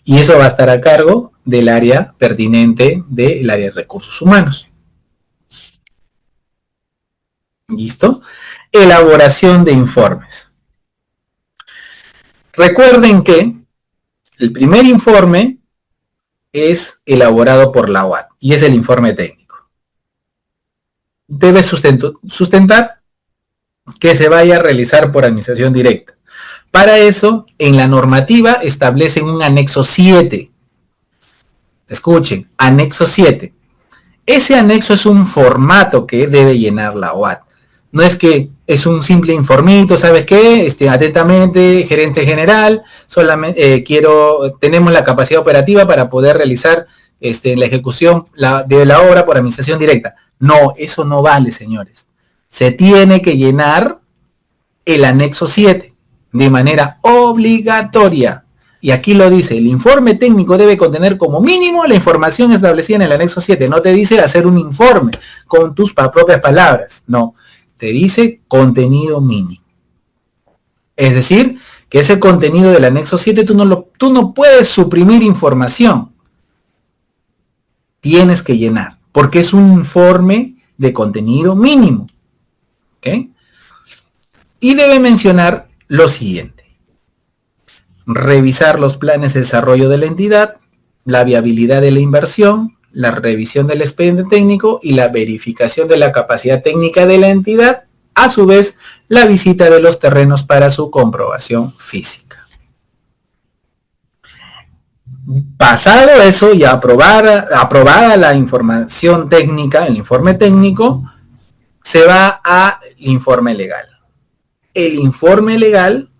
Y eso va a estar a cargo del área pertinente del área de recursos humanos. ¿Listo? Elaboración de informes. Recuerden que el primer informe es elaborado por la OAT y es el informe técnico. Debe sustentar que se vaya a realizar por administración directa. Para eso, en la normativa establecen un anexo 7. Escuchen, anexo 7. Ese anexo es un formato que debe llenar la OAT. No es que es un simple informito, ¿sabes qué? Atentamente, gerente general, solamente tenemos la capacidad operativa para poder realizar la ejecución de la obra por administración directa. No, eso no vale, señores. Se tiene que llenar el anexo 7 de manera obligatoria. Y aquí lo dice, el informe técnico debe contener como mínimo la información establecida en el anexo 7. No te dice hacer un informe con tus propias palabras. No, te dice contenido mínimo. Es decir, que ese contenido del anexo 7 tú no puedes suprimir información. Tienes que llenar, porque es un informe de contenido mínimo. ¿Ok? Y debe mencionar lo siguiente. Revisar los planes de desarrollo de la entidad, la viabilidad de la inversión, la revisión del expediente técnico y la verificación de la capacidad técnica de la entidad, a su vez, la visita de los terrenos para su comprobación física. Pasado eso y aprobada la información técnica, el informe técnico, se va al informe legal. El informe legal,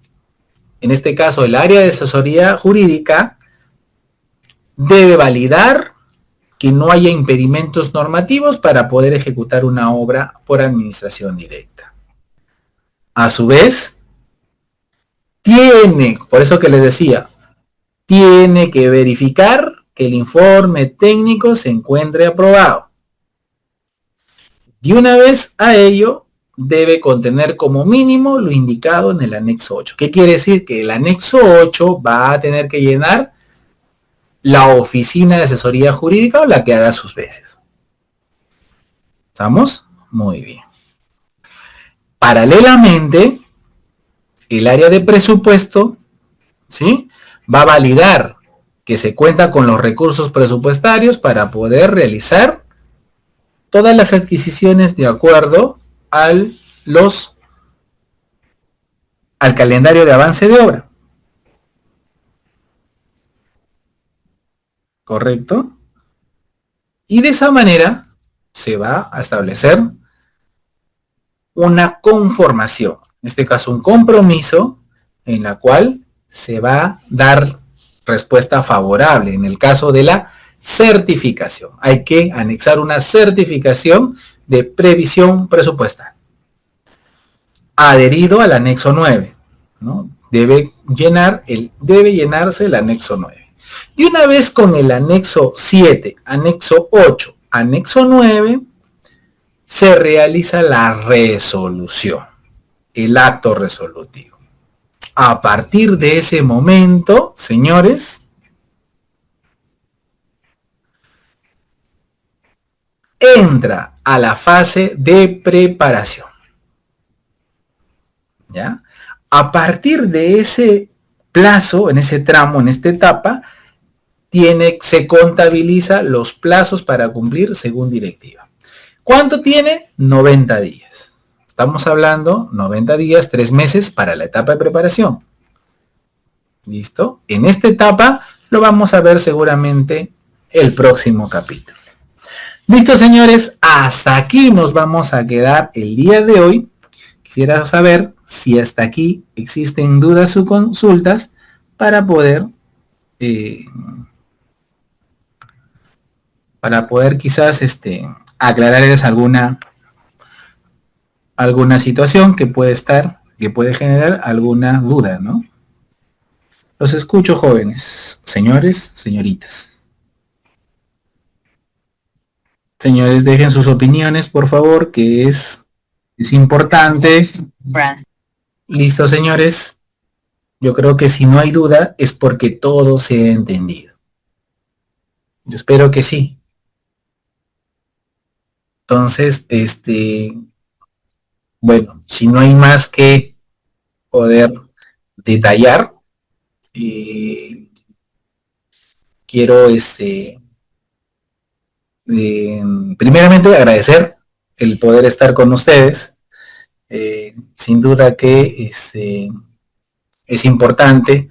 en este caso el área de asesoría jurídica, debe validar que no haya impedimentos normativos para poder ejecutar una obra por administración directa. A su vez, por eso que les decía, tiene que verificar que el informe técnico se encuentre aprobado. Y una vez a ello, debe contener como mínimo lo indicado en el anexo 8. ¿Qué quiere decir? Que el anexo 8 va a tener que llenar la oficina de asesoría jurídica o la que haga sus veces. ¿Estamos? Muy bien. Paralelamente, el área de presupuesto, ¿sí?, va a validar que se cuenta con los recursos presupuestarios para poder realizar todas las adquisiciones de acuerdo al calendario de avance de obra. ¿Correcto? Y de esa manera se va a establecer una conformación, en este caso un compromiso, en la cual se va a dar respuesta favorable. En el caso de la certificación, hay que anexar una certificación de previsión presupuestal adherido al anexo 9, ¿no? Debe llenarse el anexo 9. Y una vez con el anexo 7, anexo 8, anexo 9, se realiza la resolución, el acto resolutivo. A partir de ese momento, señores, entra a la fase de preparación. ¿Ya? A partir de ese plazo, en ese tramo, en esta etapa, se contabiliza los plazos para cumplir según directiva. ¿Cuánto tiene? 90 días. Estamos hablando 90 días, 3 meses para la etapa de preparación. ¿Listo? En esta etapa lo vamos a ver seguramente el próximo capítulo. Listo, señores, hasta aquí nos vamos a quedar el día de hoy. Quisiera saber si hasta aquí existen dudas o consultas para poder quizás aclararles alguna situación que puede generar alguna duda, ¿no? Los escucho, jóvenes, señores, señoritas. Señores, dejen sus opiniones, por favor, que es importante. Listo, señores. Yo creo que si no hay duda es porque todo se ha entendido. Yo espero que sí. Entonces, bueno, si no hay más que poder detallar, quiero primeramente agradecer el poder estar con ustedes. Sin duda que es importante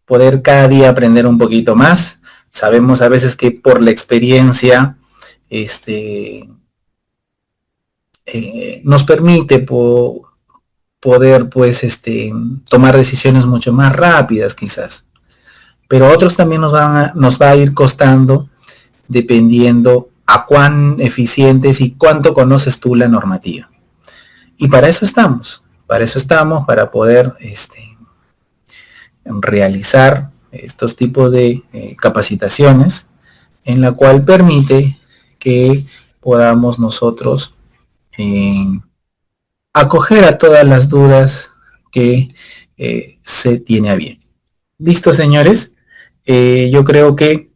poder cada día aprender un poquito más. Sabemos a veces que por la experiencia nos permite poder pues tomar decisiones mucho más rápidas quizás, pero a otros también nos va a ir costando dependiendo a cuán eficientes y cuánto conoces tú la normativa. Y para eso estamos, para poder realizar estos tipos de capacitaciones, en la cual permite que podamos nosotros acoger a todas las dudas que se tiene a bien. Listo, señores. Yo creo que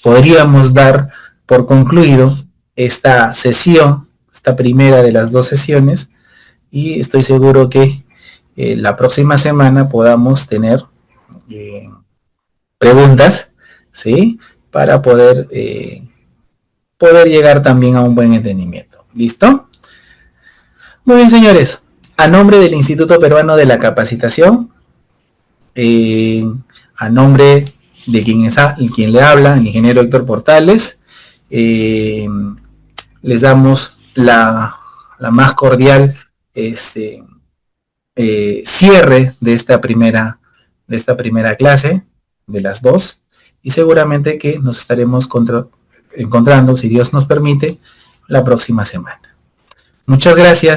podríamos dar por concluido esta sesión, esta primera de las 2 sesiones, y estoy seguro que la próxima semana podamos tener preguntas ¿sí? Para poder, poder llegar también a un buen entendimiento. ¿Listo? Muy bien, señores. A nombre del Instituto Peruano de la Capacitación, a nombre de quien le habla, el ingeniero Héctor Portales, les damos la más cordial cierre de esta primera clase, de las dos, y seguramente que nos estaremos encontrando, si Dios nos permite, la próxima semana. Muchas gracias.